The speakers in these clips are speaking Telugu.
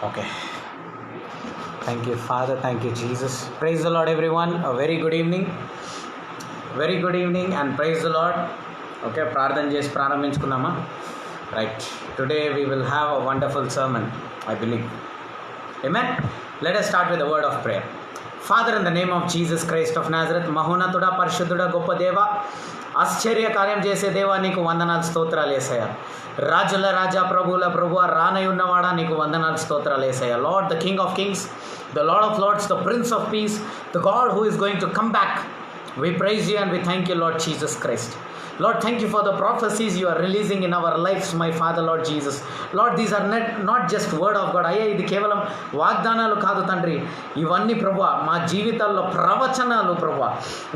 Okay. Thank you, Father. Thank you, Jesus. Praise the Lord, everyone. A very good evening. Very good evening and praise the Lord. Okay, ప్రార్థన చేసి ప్రారంభించుకుందామా? Right. Today we will have a wonderful sermon, I believe. Amen. Let us start with a word of prayer. Father, in the name of Jesus Christ of Nazareth, మహోన్నతుడా, పరిశుద్ధుడా, గొప్ప దేవ, ఆశ్చర్య కార్యం చేసే దేవా, నీకు వందనాలు స్తోత్రాలు యేసయ్యా. రాజుల రాజా, ప్రభువుల ప్రభువా, రానై ఉన్నవాడా, నీకు వందనాలు స్తోత్రాలు యేసయ్యా. Lord, the King of Kings, the Lord of lords, the Prince of peace, the God who is going to come back. We praise you and we thank you, Lord Jesus Christ. Lord, thank you for the prophecies you are releasing in our lives, my Father, Lord Jesus. Lord, these are not just word of God. అయ్యా, ఇది కేవలం వాగ్దానాలు కాదు తండ్రి, ఇవన్నీ ప్రభువా మా జీవితాల్లో ప్రవచనాలు ప్రభువా.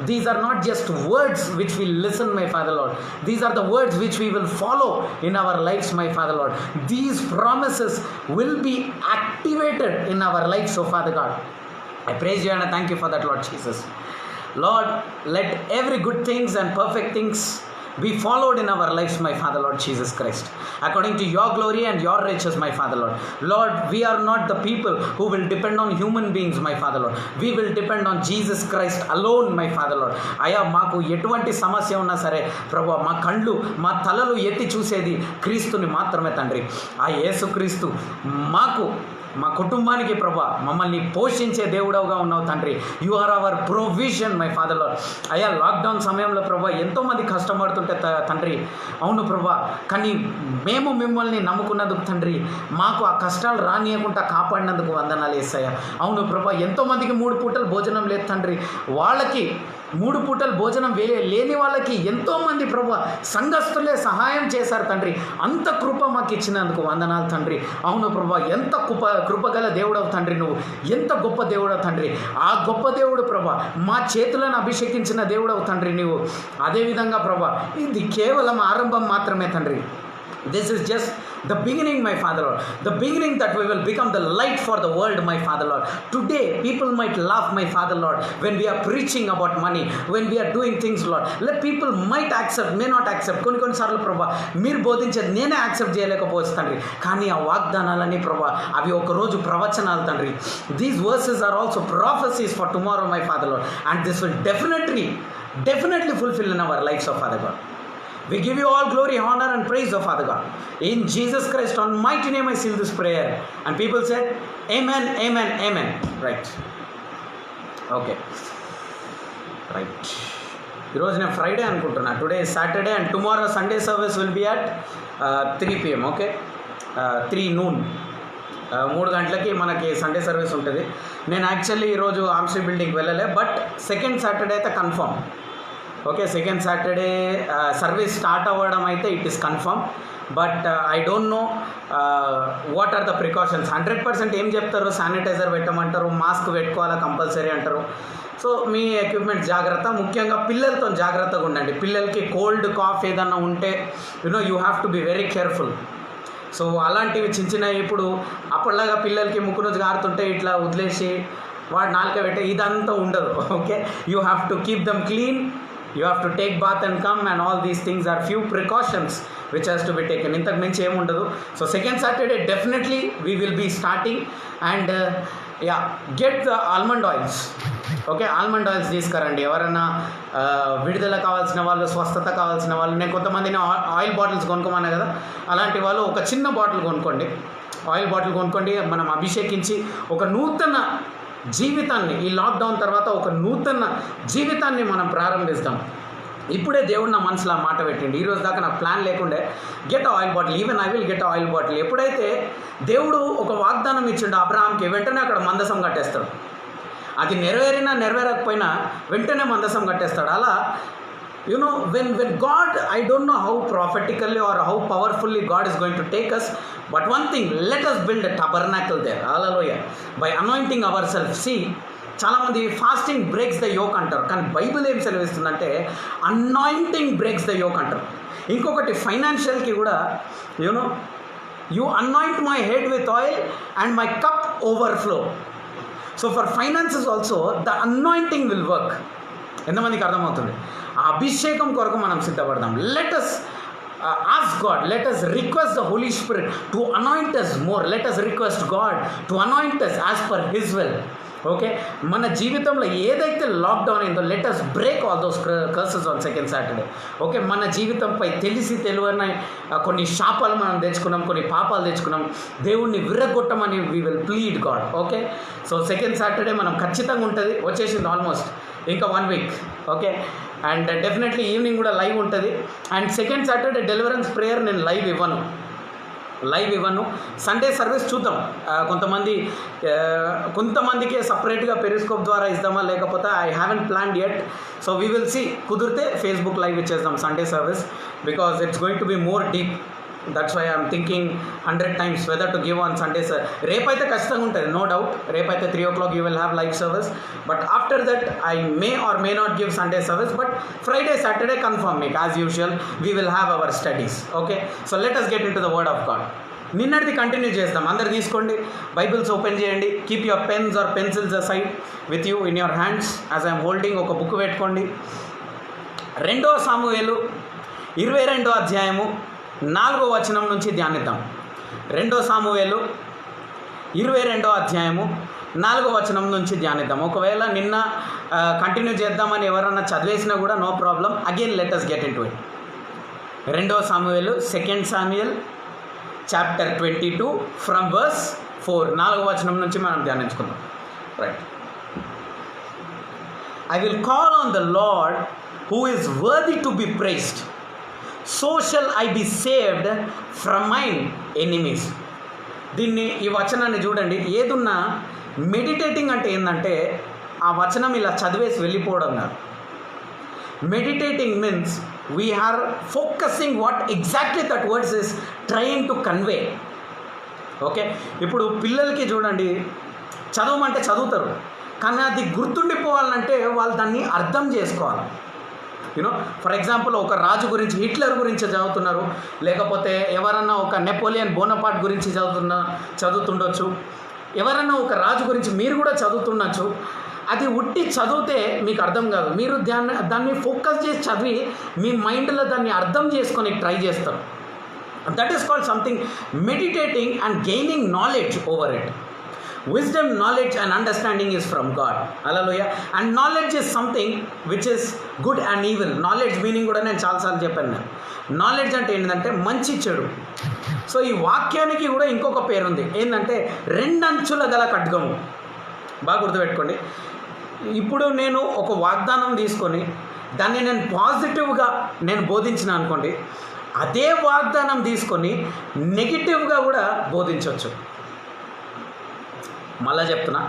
These are not just words which we listen, my Father, Lord. These are the words which we will follow in our lives, my Father, Lord. These promises will be activated in our lives, oh Father God. I praise you and I thank you for that, Lord Jesus. Lord, let every good things and perfect things be followed in our lives, my Father, Lord Jesus Christ, according to your glory and your riches, my Father, Lord. Lord, we are not the people who will depend on human beings, my Father, Lord. We will depend on Jesus Christ alone, my Father, Lord. అయ్యా, మాకు ఎటువంటి సమస్య ఉన్నా సరే ప్రభువా, మా కళ్ళు మా తలలు ఎత్తి చూసేది క్రీస్తుని మాత్రమే తండ్రి. ఆ యేసు క్రీస్తు మాకు మా కుటుంబానికి ప్రభా మమ్మల్ని పోషించే దేవుడవుగా ఉన్నావు తండ్రి. You are our provision, my father lord. అయ్యా, లాక్డౌన్ సమయంలో ప్రభా ఎంతోమంది కష్టపడుతుంటే తండ్రి, అవును ప్రభా, కానీ మేము మిమ్మల్ని నమ్ముకున్నందుకు తండ్రి మాకు ఆ కష్టాలు రానియకుండా కాపాడినందుకు వందనాలు యేసయ్యా. అవును ప్రభా, ఎంతోమందికి 3 పూటలు భోజనం లేదు తండ్రి, వాళ్ళకి 3 పూటలు భోజనం లేని వాళ్ళకి ఎంతోమంది ప్రభా సంఘస్థులే సహాయం చేశారు తండ్రి. అంత కృప మాకు ఇచ్చినందుకు వందనాలు తండ్రి. అవును ప్రభా, ఎంత కృపగల దేవుడవు తండ్రి, నువ్వు ఎంత గొప్ప దేవుడవు తండ్రి. ఆ గొప్ప దేవుడు ప్రభా మా చేతులను అభిషేకించిన దేవుడవు తండ్రి నువ్వు. అదేవిధంగా ప్రభా ఇది కేవలం ఆరంభం మాత్రమే తండ్రి. This is just the beginning, my Father, Lord. The beginning that we will become the light for the world, my Father, Lord. Today, people might laugh, my Father, Lord, when we are preaching about money, when we are doing things, Lord. Let people might accept, may not accept. కొన్ని సార్లు ప్రభా మీరు బోధించేది నేనే యాక్సెప్ట్ చేయలేకపోవచ్చు తండ్రి, కానీ ఆ వాగ్దానాలని ప్రభా అవి ఒకరోజు ప్రవచనాలు తండ్రి. These verses are also prophecies for tomorrow, my Father, Lord. And this will definitely fulfill in our lives, oh Father God. We give you all glory, honor and praise, oh Father God. In Jesus Christ, on mighty name I seal this prayer. And people said, amen, amen, amen. Right. Okay. Right. ఈరోజు నేను ఫ్రైడే అనుకుంటున్నా. Today is Saturday and tomorrow Sunday service will be at 3 PM. Okay, 3 noon. 3 గంటలకి మనకి సండే సర్వీస్ ఉంటుంది. నేను యాక్చువల్లీ ఈరోజు ఆర్మ్స్ట్రీ బిల్డింగ్కి వెళ్ళలే, బట్ సెకండ్ సాటర్డే అయితే confirm. Okay, second Saturday service start అవ్వడం అయితే it is confirm. But I don't know what are the precautions. 100% ఏం చెప్తారు, శానిటైజర్ పెట్టమంటారు, మాస్క్ పెట్టుకోవాలా కంపల్సరీ అంటారు. సో మీ ఎక్విప్మెంట్ జాగ్రత్త, ముఖ్యంగా పిల్లలతో జాగ్రత్తగా ఉండండి. పిల్లలకి కోల్డ్ కాఫ్ ఏదన్నా ఉంటే you have to be very careful. So అలాంటివి చిన్న ఇప్పుడు అప్పటిలాగా పిల్లలకి ముక్కు నుంచి గారుతుంటే ఇట్లా వదిలేసి వాడు నాలుక పెట్టే ఇదంతా ఉండదు. Okay, you have to keep them clean. You have to take bath and come, and all these things are few precautions which has to be taken. ఇంతకు మించి ఏముండదు. So second Saturday definitely we will be starting and get the almond oils. Okay, almond oils తీసుకురండి. ఎవరైనా విడుదల కావాల్సిన వాళ్ళు, స్వస్థత కావాల్సిన వాళ్ళు, నేను కొంతమందిని ఆయిల్ బాటిల్స్ కొనుక్కోమన్నా కదా, అలాంటి వాళ్ళు ఒక చిన్న బాటిల్ కొనుక్కోండి, ఆయిల్ బాటిల్ కొనుక్కోండి. మనం అభిషేకించి ఒక నూతన జీవితాన్ని, ఈ లాక్డౌన్ తర్వాత ఒక నూతన జీవితాన్ని మనం ప్రారంభిస్తాం. ఇప్పుడే దేవుడు నా మనసులో మాట పెట్టిండి. ఈరోజు దాకా నాకు ప్లాన్ లేకుండే get oil bottle, even I will get oil bottle. ఎప్పుడైతే దేవుడు ఒక వాగ్దానం ఇచ్చిండు అబ్రహాంకి, వెంటనే అక్కడ మందసం కట్టేస్తాడు. అది నెరవేరకపోయినా వెంటనే మందసం కట్టేస్తాడు. అలా when God, I don't know how prophetically or how powerfully God is going to take us, but one thing, let us build a tabernacle there. Hallelujah. By anointing ourselves. See, చాలామంది ఫాస్టింగ్ బ్రేక్స్ ద యోక్ అంటారు, కానీ బైబిల్ ఏం సెలవిస్తుందంటే అనాయింటింగ్ బ్రేక్స్ ద యోక్ అంటారు. ఇంకొకటి ఫైనాన్షియల్కి కూడా you anoint my head with oil and my cup overflow. So for finances also the anointing will work. ఎంతమందికి అర్థమవుతుంది? ఆ అభిషేకం కొరకు మనం సిద్ధపడదాం. Let us ask God, let us request the Holy Spirit to anoint us more. Let us request God to anoint us as per His will. Okay, మన జీవితంలో ఏదైతే లాక్డౌన్ అయిందో let us break all those curses on second Saturday. Okay, మన జీవితంపై తెలిసి తెలియని కొన్ని శాపాలు మనం తెచ్చుకున్నాం, కొన్ని పాపాలు తెచ్చుకున్నాం. దేవుణ్ణి విరగొట్టమని we will plead God. Okay, so second Saturday మనం ఖచ్చితంగా ఉంటుంది, వచ్చేసింది ఆల్మోస్ట్ ఇంకా 1 week. Okay, and definitely evening కూడా లైవ్ ఉంటుంది. And second Saturday deliverance prayer నేను లైవ్ ఇవ్వను. సండే సర్వీస్ చూద్దాం. కొంతమందికి సపరేట్గా పెరిస్కోప్ ద్వారా ఇద్దామా, లేకపోతే I haven't planned yet. So we will see, కుదిరితే ఫేస్బుక్ లైవ్ ఇచ్చేద్దాం Sunday service, because it's going to be more deep. That's why I'm thinking 100 times whether to give on Sunday sir. రేపైతే ఖచ్చితంగా ఉంటుంది, నో డౌట్. రేపైతే 3 o'clock you will have live service. But after that I may or may not give Sunday service. But Friday Saturday confirm మీకు as usual we will have our studies. Okay, so let us get in to the word of God. నిన్నటిది కంటిన్యూ చేస్తాం. అందరు తీసుకోండి, బైబిల్స్ ఓపెన్ చేయండి, keep your pens or pencils aside with you in your hands as I'm holding. ఒక బుక్ పెట్టుకోండి. 2 సామువేలు 22వ అధ్యాయము 4వ వచనం నుంచి ధ్యానిద్దాం. 2 సామువేలు 22వ అధ్యాయము 4వ వచనం నుంచి ధ్యానిద్దాం. ఒకవేళ నిన్న కంటిన్యూ చేద్దామని ఎవరన్నా చదివేసినా కూడా no problem. Again let us get in to it. 2 Samuel 2 Samuel chapter 22 from verse 4, 4వ వచనం నుంచి మనం ధ్యానించుకుందాం. Right. I will call on the Lord who is worthy to be praised. So shall I be saved from mine enemies. ఈ వచనాన్ని చూడండి. ఏదున్నా మెడిటేటింగ్ అంటే ఏంటంటే ఆ వచనం ఇలా చదివేసి వెళ్ళిపోవడం కాదు. Meditating means we are focusing what exactly that words is trying to convey. Okay, ఇప్పుడు పిల్లలకి చూడండి, చదవమంటే చదువుతారు, కానీ అది గుర్తుండిపోవాలంటే వాళ్ళు దాన్ని అర్థం చేసుకోవాలి. యూనో, ఫర్ ఎగ్జాంపుల్ ఒక రాజు గురించి, హిట్లర్ గురించి చదువుతున్నారు, లేకపోతే ఎవరన్నా ఒక నెపోలియన్ బోనపార్ట్ గురించి చదువుతుండొచ్చు, ఎవరన్నా ఒక రాజు గురించి మీరు కూడా చదువుతుండొచ్చు. అది ఉట్టి చదివితే మీకు అర్థం కాదు. మీరు దాన్ని ఫోకస్ చేసి చదివి మీ మైండ్లో దాన్ని అర్థం చేసుకొని ట్రై చేస్తారు. That is called something meditating and gaining knowledge over it. Wisdom, knowledge and understanding is from God. Hallelujah. And knowledge is something which is good and evil. Knowledge meaning కూడా నేను చాలాసార్లు చెప్పాను. నాలెడ్జ్ అంటే ఏంటంటే మంచి చెడు. సో ఈ వాక్యానికి కూడా ఇంకొక పేరు ఉంది, ఏంటంటే 2 అంచుల గల ఖడ్గము. బాగా గుర్తుపెట్టుకోండి. ఇప్పుడు నేను ఒక వాగ్దానం తీసుకొని దాన్ని నేను పాజిటివ్గా నేను బోధించిన అనుకోండి, అదే వాగ్దానం తీసుకొని నెగిటివ్గా కూడా బోధించవచ్చు. మళ్ళా చెప్తున్నా,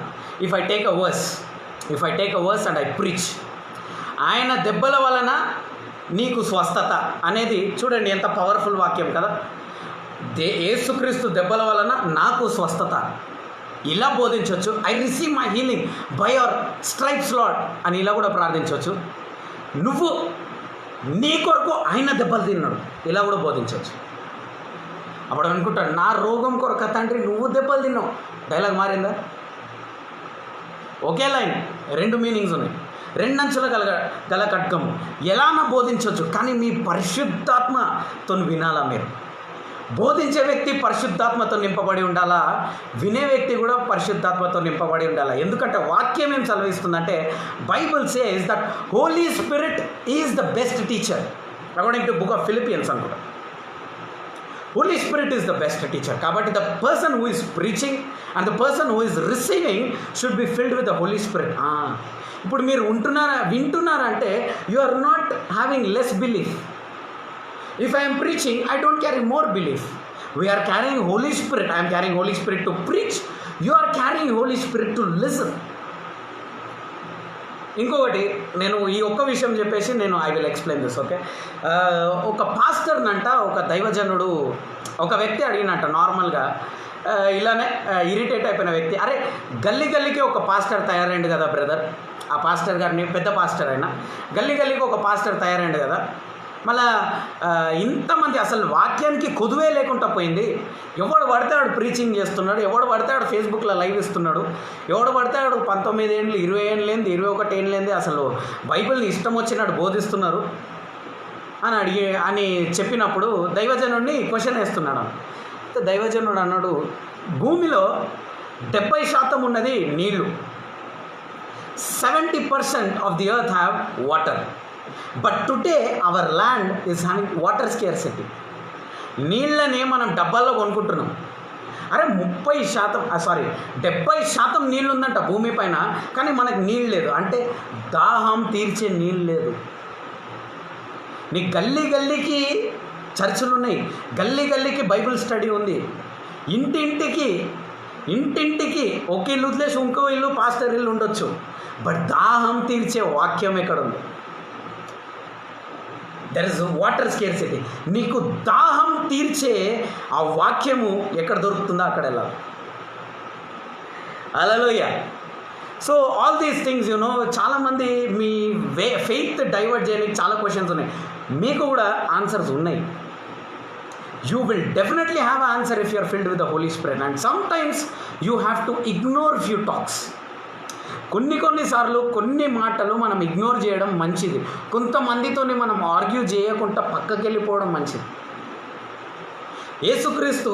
if I take a verse and I preach, ఆయన దెబ్బల వలన నీకు స్వస్థత అనేది చూడండి ఎంత పవర్ఫుల్ వాక్యం కదా. యేసుక్రీస్తు దెబ్బల వలన నాకు స్వస్థత, ఇలా బోధించవచ్చు. I receive my healing by your stripes Lord అని ఇలా కూడా ప్రార్థించవచ్చు. నువ్వు నీ కొరకు ఆయన దెబ్బలు తిన్నాడు, ఇలా కూడా బోధించవచ్చు. అప్పుడు అనుకుంటాడు, నా రోగం కొరకు తండ్రి నువ్వు దెబ్బలు తిన్నావు. డైలాగ్ మారిందా? ఒకే లైన్, 2 మీనింగ్స్ ఉన్నాయి. 2 అంచుల గల ఖడ్గము ఎలానా బోధించవచ్చు, కానీ మీ పరిశుద్ధాత్మతో వినాలా. మీరు బోధించే వ్యక్తి పరిశుద్ధాత్మతో నింపబడి ఉండాలా, వినే వ్యక్తి కూడా పరిశుద్ధాత్మతో నింపబడి ఉండాలా. ఎందుకంటే వాక్యం ఏం చదివిస్తుందంటే, Bible says that Holy Spirit is the best teacher according to book of Philippians అనుకుంటా. Holy Spirit is the best teacher. కాబట్టి the person who is preaching and the person who is receiving should be filled with the Holy Spirit. ఇప్పుడు మీరు వింటున్నారా అంటే you are not having less belief. If I am preaching, I don't carry more belief. We are carrying Holy Spirit. I am carrying Holy Spirit to preach. You are carrying Holy Spirit to listen. ఇంకొకటి నేను ఈ ఒక్క విషయం చెప్పేసి నేను I will explain this. Okay, ఒక పాస్టర్నంట ఒక దైవజనుడు ఒక వ్యక్తి అడిగినట్ట నార్మల్గా, ఇలానే ఇరిటేట్ అయిపోయిన వ్యక్తి, అరే గల్లీకి ఒక పాస్టర్ తయారైంది కదా బ్రదర్, ఆ పాస్టర్ గారిని, పెద్ద పాస్టర్ అయినా గల్లీకి ఒక పాస్టర్ తయారైంది కదా, మళ్ళా ఇంతమంది అసలు వాక్యానికి కొదువే లేకుండా పోయింది. ఎవడు పడితే వాడు ప్రీచింగ్ చేస్తున్నాడు, ఎవడు పడితే వాడు ఫేస్బుక్లో లైవ్ ఇస్తున్నాడు, ఎవడు పడితే వాడు 19 ఏళ్ళు 20 ఏళ్ళు లేనిది 21 ఏళ్ళు లేనిది అసలు బైబిల్ని ఇష్టం వచ్చినట్టు బోధిస్తున్నారు అని చెప్పినప్పుడు దైవజనుడిని క్వశ్చన్ వేస్తున్నాడు. దైవజనుడు అన్నాడు, భూమిలో 70% ఉన్నది నీళ్లు, 70% of the earth have water, but today our land is having water scarcity. నీళ్ళనే మనం డబ్బాల్లో కొనుక్కుంటున్నాం. అరే 70% నీళ్ళు ఉందంట భూమి పైన, కానీ మనకు నీళ్ళు లేదు. అంటే దాహం తీర్చే నీళ్ళు లేదు. నీ గల్లీ గల్లీకి చర్చిలు ఉన్నాయి, గల్లీ గల్లీకి బైబిల్ స్టడీ ఉంది, ఇంటింటికి ఒక ఇల్లు వదిలేసి ఇంకో ఇల్లు పాస్టర్ ఇల్లు ఉండొచ్చు, బట్ దాహం తీర్చే వాక్యం ఎక్కడ ఉంది? There is water scarcity. నీకు దాహం తీర్చే ఆ వాక్యము ఎక్కడ దొరుకుతుందో అక్కడ వెళ్ళాలి. హల్లెలూయా. సో ఆల్ దీస్ థింగ్స్ చాలామంది మీ ఫెయిత్ డైవర్ట్ చేయడానికి చాలా క్వశ్చన్స్ ఉన్నాయి. మీకు కూడా ఆన్సర్స్ ఉన్నాయి. You will definitely have an answer if you are filled with the Holy Spirit, and sometimes you have to ignore few talks. కొన్నిసార్లు కొన్ని మాటలు మనం ఇగ్నోర్ చేయడం మంచిది. కొంతమందితోనే మనం ఆర్గ్యూ చేయకుండా పక్కకి వెళ్ళిపోవడం మంచిది. యేసుక్రీస్తు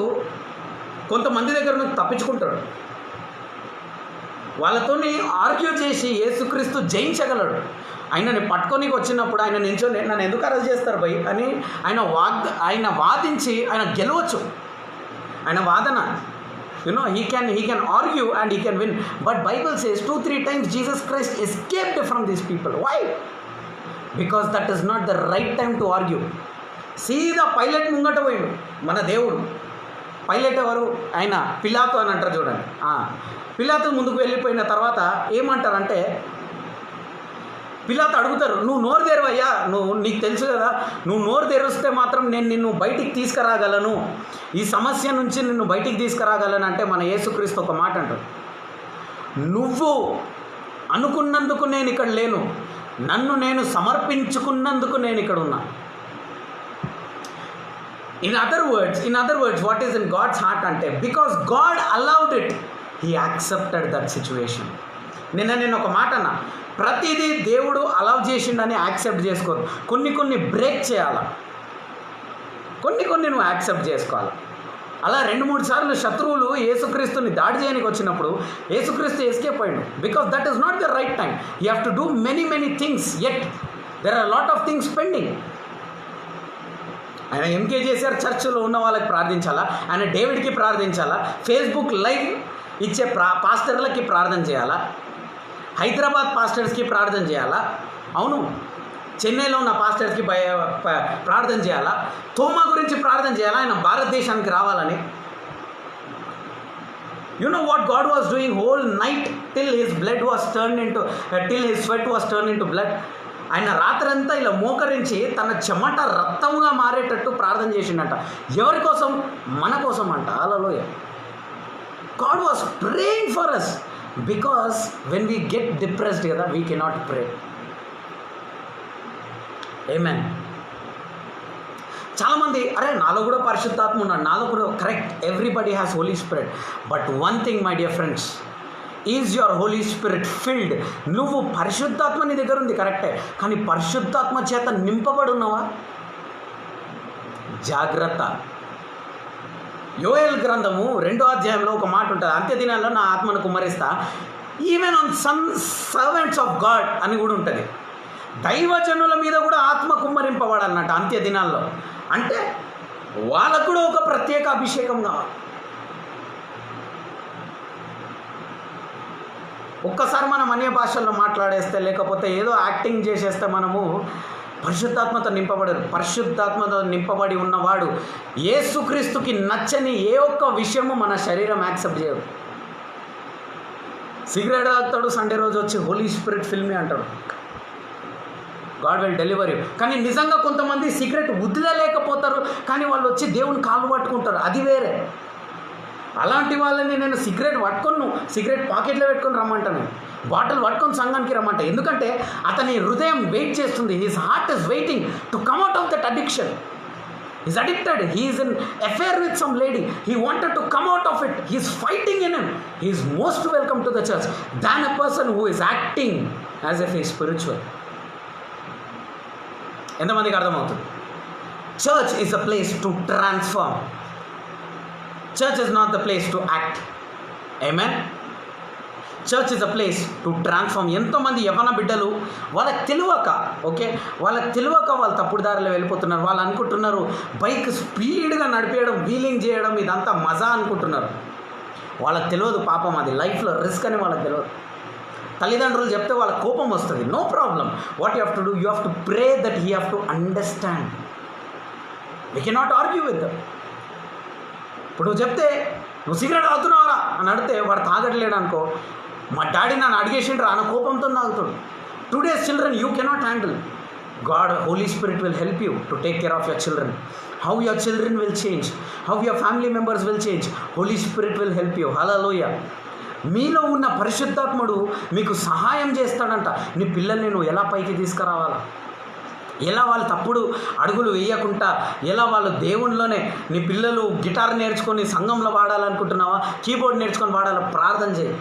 కొంతమంది దగ్గర నుంచి తప్పించుకుంటాడు, వాళ్ళతోని ఆర్గ్యూ చేసి యేసుక్రీస్తు జయించగలడు. ఆయనని పట్టుకొని వచ్చినప్పుడు ఆయన నించొని నన్ను ఎందుకు అరెస్ట్ చేస్తారు భయ్ అని ఆయన వాదించి ఆయన గెలవచ్చు. ఆయన వాదన he can argue and he can win. But Bible says 2-3 times Jesus Christ escaped from these people. Why? Because that is not the right time to argue. సీదా పైలట్ ముంగట పోయిండు మన దేవుడు. పైలట్ ఎవరు? ఆయన పిలాతు అని అంటారు చూడండి. పిలాతు ముందుకు వెళ్ళిపోయిన తర్వాత ఏమంటారంటే, పిలాతు అడుగుతారు, నువ్వు నోరు తెరవయ్యా, నీకు తెలుసు కదా, నువ్వు నోరు తెరిస్తే మాత్రం నేను నిన్ను బయటికి తీసుకురాగలను, ఈ సమస్య నుంచి నిన్ను బయటికి తీసుకురాగలను. అంటే మన యేసుక్రీస్తు ఒక మాట అంటారు, నువ్వు అనుకున్నందుకు నేను ఇక్కడ లేను, నన్ను నేను సమర్పించుకున్నందుకు నేను ఇక్కడ ఉన్నా. In other words, what is in God's heart అంటే, because God allowed it, He accepted that situation. నేను ఒక మాట అన్నా, ప్రతిదీ దేవుడు అలౌ చేసిండని యాక్సెప్ట్ చేసుకోరు. కొన్ని బ్రేక్ చేయాలి, కొన్ని నువ్వు యాక్సెప్ట్ చేసుకోవాలి. అలా 2-3 సార్లు శత్రువులు యేసుక్రీస్తుని దాడి చేయడానికి వచ్చినప్పుడు యేసుక్రీస్తు ఎస్కేప్ అయ్యాడు. Because that is not the right time. You have to do many things, yet there are lot of things pending. ఆయన ఎంకే చేశారు, చర్చిలో ఉన్న వాళ్ళకి ప్రార్థించాలా, ఆయన డేవిడ్కి ప్రార్థించాలా, ఫేస్బుక్ లైవ్ ఇచ్చే పాస్టర్లకి ప్రార్థన చేయాలా, హైదరాబాద్ పాస్టర్స్కి ప్రార్థన చేయాలా, అవును చెన్నైలో ఉన్న పాస్టర్స్కి ప్రార్థన చేయాలా, తోమా గురించి ప్రార్థన చేయాలా, ఆయన భారతదేశానికి రావాలని. You know what God was doing whole night till his sweat was turned into blood. ఆయన రాత్రంతా ఇలా మోకరించి తన చెమట రక్తంగా మారేటట్టు ప్రార్థన చేసిండట. ఎవరి కోసం? మన కోసం అంట. హల్లెలూయా. God was praying for us, because when we get depressed కదా, we cannot pray. Amen. చాలామంది అరే నాలో కూడా పరిశుద్ధాత్మ ఉన్నాడు, నాలో కూడా correct, everybody has holy spirit. But one thing my dear friends, is your holy spirit filled? నువ్వు పరిశుద్ధాత్మ నీ దగ్గర ఉంది కరెక్టే, కానీ పరిశుద్ధాత్మ చేత నింపబడి ఉన్నావా? జాగ్రత్త. యోయేల్ గ్రంథము 2వ అధ్యాయంలో ఒక మాట ఉంటుంది, అంత్య దినాల్లో నా ఆత్మను కుమ్మరిస్తా, even on some servants of God అని కూడా ఉంటుంది. దైవజనుల మీద కూడా ఆత్మ కుమ్మరింపబడాలన్నట్టు అంత్య దినాల్లో. అంటే వాళ్ళకు కూడా ఒక ప్రత్యేక అభిషేకం కావాలి. ఒక్కసారి మనం అన్య భాషల్లో మాట్లాడేస్తే, లేకపోతే ఏదో యాక్టింగ్ చేసేస్తే మనము పరిశుద్ధాత్మతో నింపబడరు. పరిశుద్ధాత్మతో నింపబడి ఉన్నవాడు యేసుక్రీస్తుకి నచ్చని ఏ ఒక్క విషయము మన శరీరం యాక్సెప్ట్ చేయదు. సిగరెట్ తాగుతాడు, సండే రోజు వచ్చి హోలీ స్పిరిట్ ఫిల్మీ అంటాడు, గాడ్ విల్ డెలివర్ యూ. కానీ నిజంగా కొంతమంది సిగరెట్ వదిలేకపోతారు, కానీ వాళ్ళు వచ్చి దేవుని కాళ్ళు పట్టుకుంటారు, అది వేరే. అలాంటి వాళ్ళని నేను సిగరెట్ పాకెట్లో పెట్టుకొని రమ్మంటాను, బాటిల్ పట్టుకొని సంఘానికి రమ్మంట. ఎందుకంటే అతని హృదయం వెయిట్ చేస్తుంది. His heart is waiting to come out of that addiction. He's addicted. He is in affair with some lady. He wanted to come out of it. He is fighting in him. He is most welcome to the church than a person who is acting as if he is spiritual. ఎంతమందికి అర్థమవుతుంది? Church is a place to transform. Church is not the place to act. Amen. Church is a place to transform. ఎంతోమంది యవ్వన బిడ్డలు వాళ్ళకి తెలియక వాళ్ళు తప్పుడు దారిలో వెళ్ళిపోతున్నారు. వాళ్ళు అనుకుంటున్నారు బైక్ స్పీడ్గా నడిపేయడం, వీలింగ్ చేయడం ఇదంతా మజా అనుకుంటున్నారు. వాళ్ళకి తెలియదు పాపం అది లైఫ్లో రిస్క్ అని వాళ్ళకి తెలియదు. తల్లిదండ్రులు చెప్తే వాళ్ళ కోపం వస్తుంది. No problem. What you have to do, you have to pray that he have to understand. We cannot argue with them. ఇప్పుడు నువ్వు చెప్తే నువ్వు సిగరెట్ తాగుతున్నావరా అని అడిగితే వాడు తాగట్లేడు అనుకో, మా డాడీ నన్ను అడిగేసిండ్రా అన్న కోపంతో తాగుతాడు. Today's children you cannot handle. God, Holy Spirit will help you to take care of your children. How your children will change, how your family members will change, Holy Spirit will help you. Hallelujah. మీలో ఉన్న పరిశుద్ధాత్ముడు మీకు సహాయం చేస్తాడంట. నీ పిల్లల్ని నువ్వు ఎలా పైకి తీసుకురావాలా, ఎలా వాళ్ళు తప్పుడు అడుగులు వేయకుండా, ఎలా వాళ్ళు దేవునిలోనే, నీ పిల్లలు గిటార్ నేర్చుకొని సంఘంలో వాడాలనుకుంటున్నావా, కీబోర్డ్ నేర్చుకొని వాడాలా, ప్రార్థన చేయి.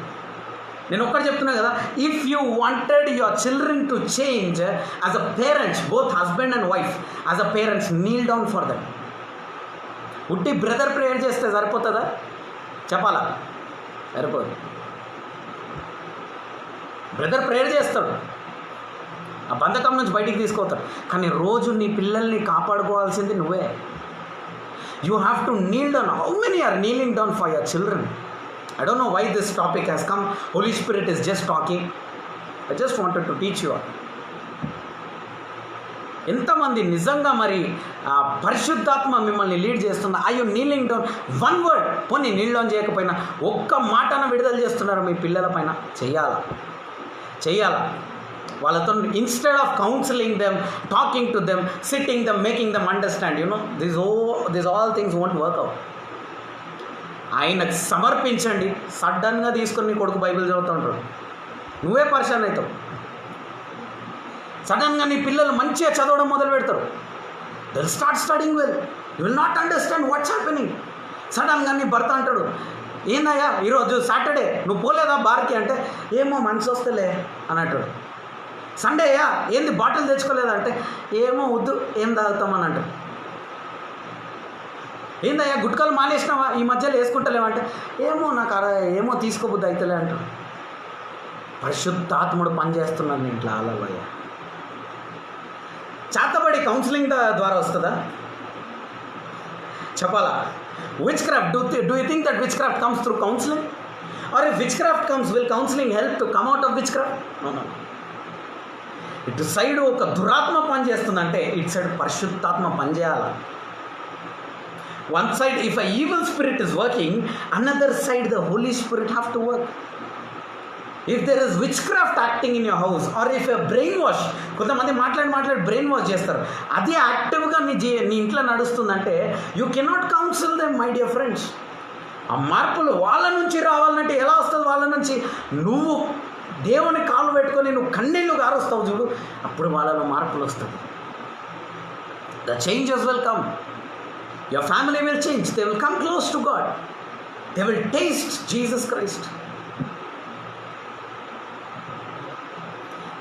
నేను ఒక్కటి చెప్తున్నా కదా, if you wanted your children to change as a parents, both husband and wife, as a parents Neel down for that. ఉట్టి బ్రదర్ ప్రేయర్ చేస్తే సరిపోతుందా? చెప్పాలా? సరిపోదు. బ్రదర్ ప్రేయర్ చేస్తాడు, ఆ బంధకం నుంచి బయటికి తీసుకొస్తాడు, కానీ రోజు నీ పిల్లల్ని కాపాడుకోవాల్సింది నువ్వే. You have to kneel down. How many are kneeling down for your children? I don't know why this topic has come. Holy Spirit is just talking. I just wanted to teach you all. ఎంతమంది నిజంగా మరి పరిశుద్ధాత్మ మిమ్మల్ని లీడ్ చేస్తుందా? I you kneeling down? One word, పోనీ నీల్ డౌన్ చేయకపోయినా ఒక్క మాటను విడుదల చేస్తున్నారు మీ పిల్లల పైన. చెయ్యాలా వాళ్ళతో. Instead of counselling them, talking to them, sitting them, making them understand, this all things won't work out. ఆయనకు సమర్పించండి. సడన్గా తీసుకొని నీ కొడుకు బైబిల్ చదువుతూ ఉంటాడు, నువ్వే పరిశాన్ అవుతావు. సడన్గా నీ పిల్లలు మంచిగా చదవడం మొదలు పెడతారు. They will start studying well. You will not understand what's happening. సడన్గా నీ భర్త అంటాడు, ఏందయ్యా ఈరోజు సాటర్డే నువ్వు పోలేదా బార్కి అంటే, ఏమో మనసు వస్తలే అని అంటాడు. సండే అయ్యా ఏంది బాటిల్ తెచ్చుకోలేదా అంటే, ఏమో వద్దు, ఏం తాగుతామని అంటాడు. ఏందయ్యా గుట్కాలు మానేసినావా, ఈ మధ్యలో వేసుకుంటలేమంటే, ఏమో తీసుకోబుద్ది అవుతలే అంటాడు. పరిశుద్ధాత్ముడు పనిచేస్తున్నాడు నీ ఇంట్లో. అలవయ్య చేతబడి కౌన్సిలింగ్ ద్వారా వస్తుందా? చెప్పాలా? Witchcraft, do you think that witchcraft comes through counselling? Or if witchcraft comes, will counselling help to come out of witchcraft? No. ఇటు సైడ్ ఒక దురాత్మ పనిచేస్తుందంటే ఇటు సైడ్ పరిశుద్ధాత్మ పనిచేయాలా. One side, if an evil spirit is working, another side the Holy Spirit have to work. If there is witchcraft acting in your house, or if a brainwash, కొంతమంది మాట్లాడి బ్రెయిన్ వాష్ చేస్తారు, అది యాక్టివ్గా నీ ఇంట్లో నడుస్తుందంటే you cannot counsel them my dear friends. ఆ మార్పులు వాళ్ళ నుంచి రావాలంటే ఎలా వస్తుంది? వాళ్ళ నుంచి నువ్వు దేవుని కాలు పెట్టుకొని నువ్వు కన్నీళ్ళు గారుస్తావు చూడు, అప్పుడు వాళ్ళలో మార్పులు వస్తాయి. The changes will come. Your family will change. They will come close to God. They will taste Jesus Christ.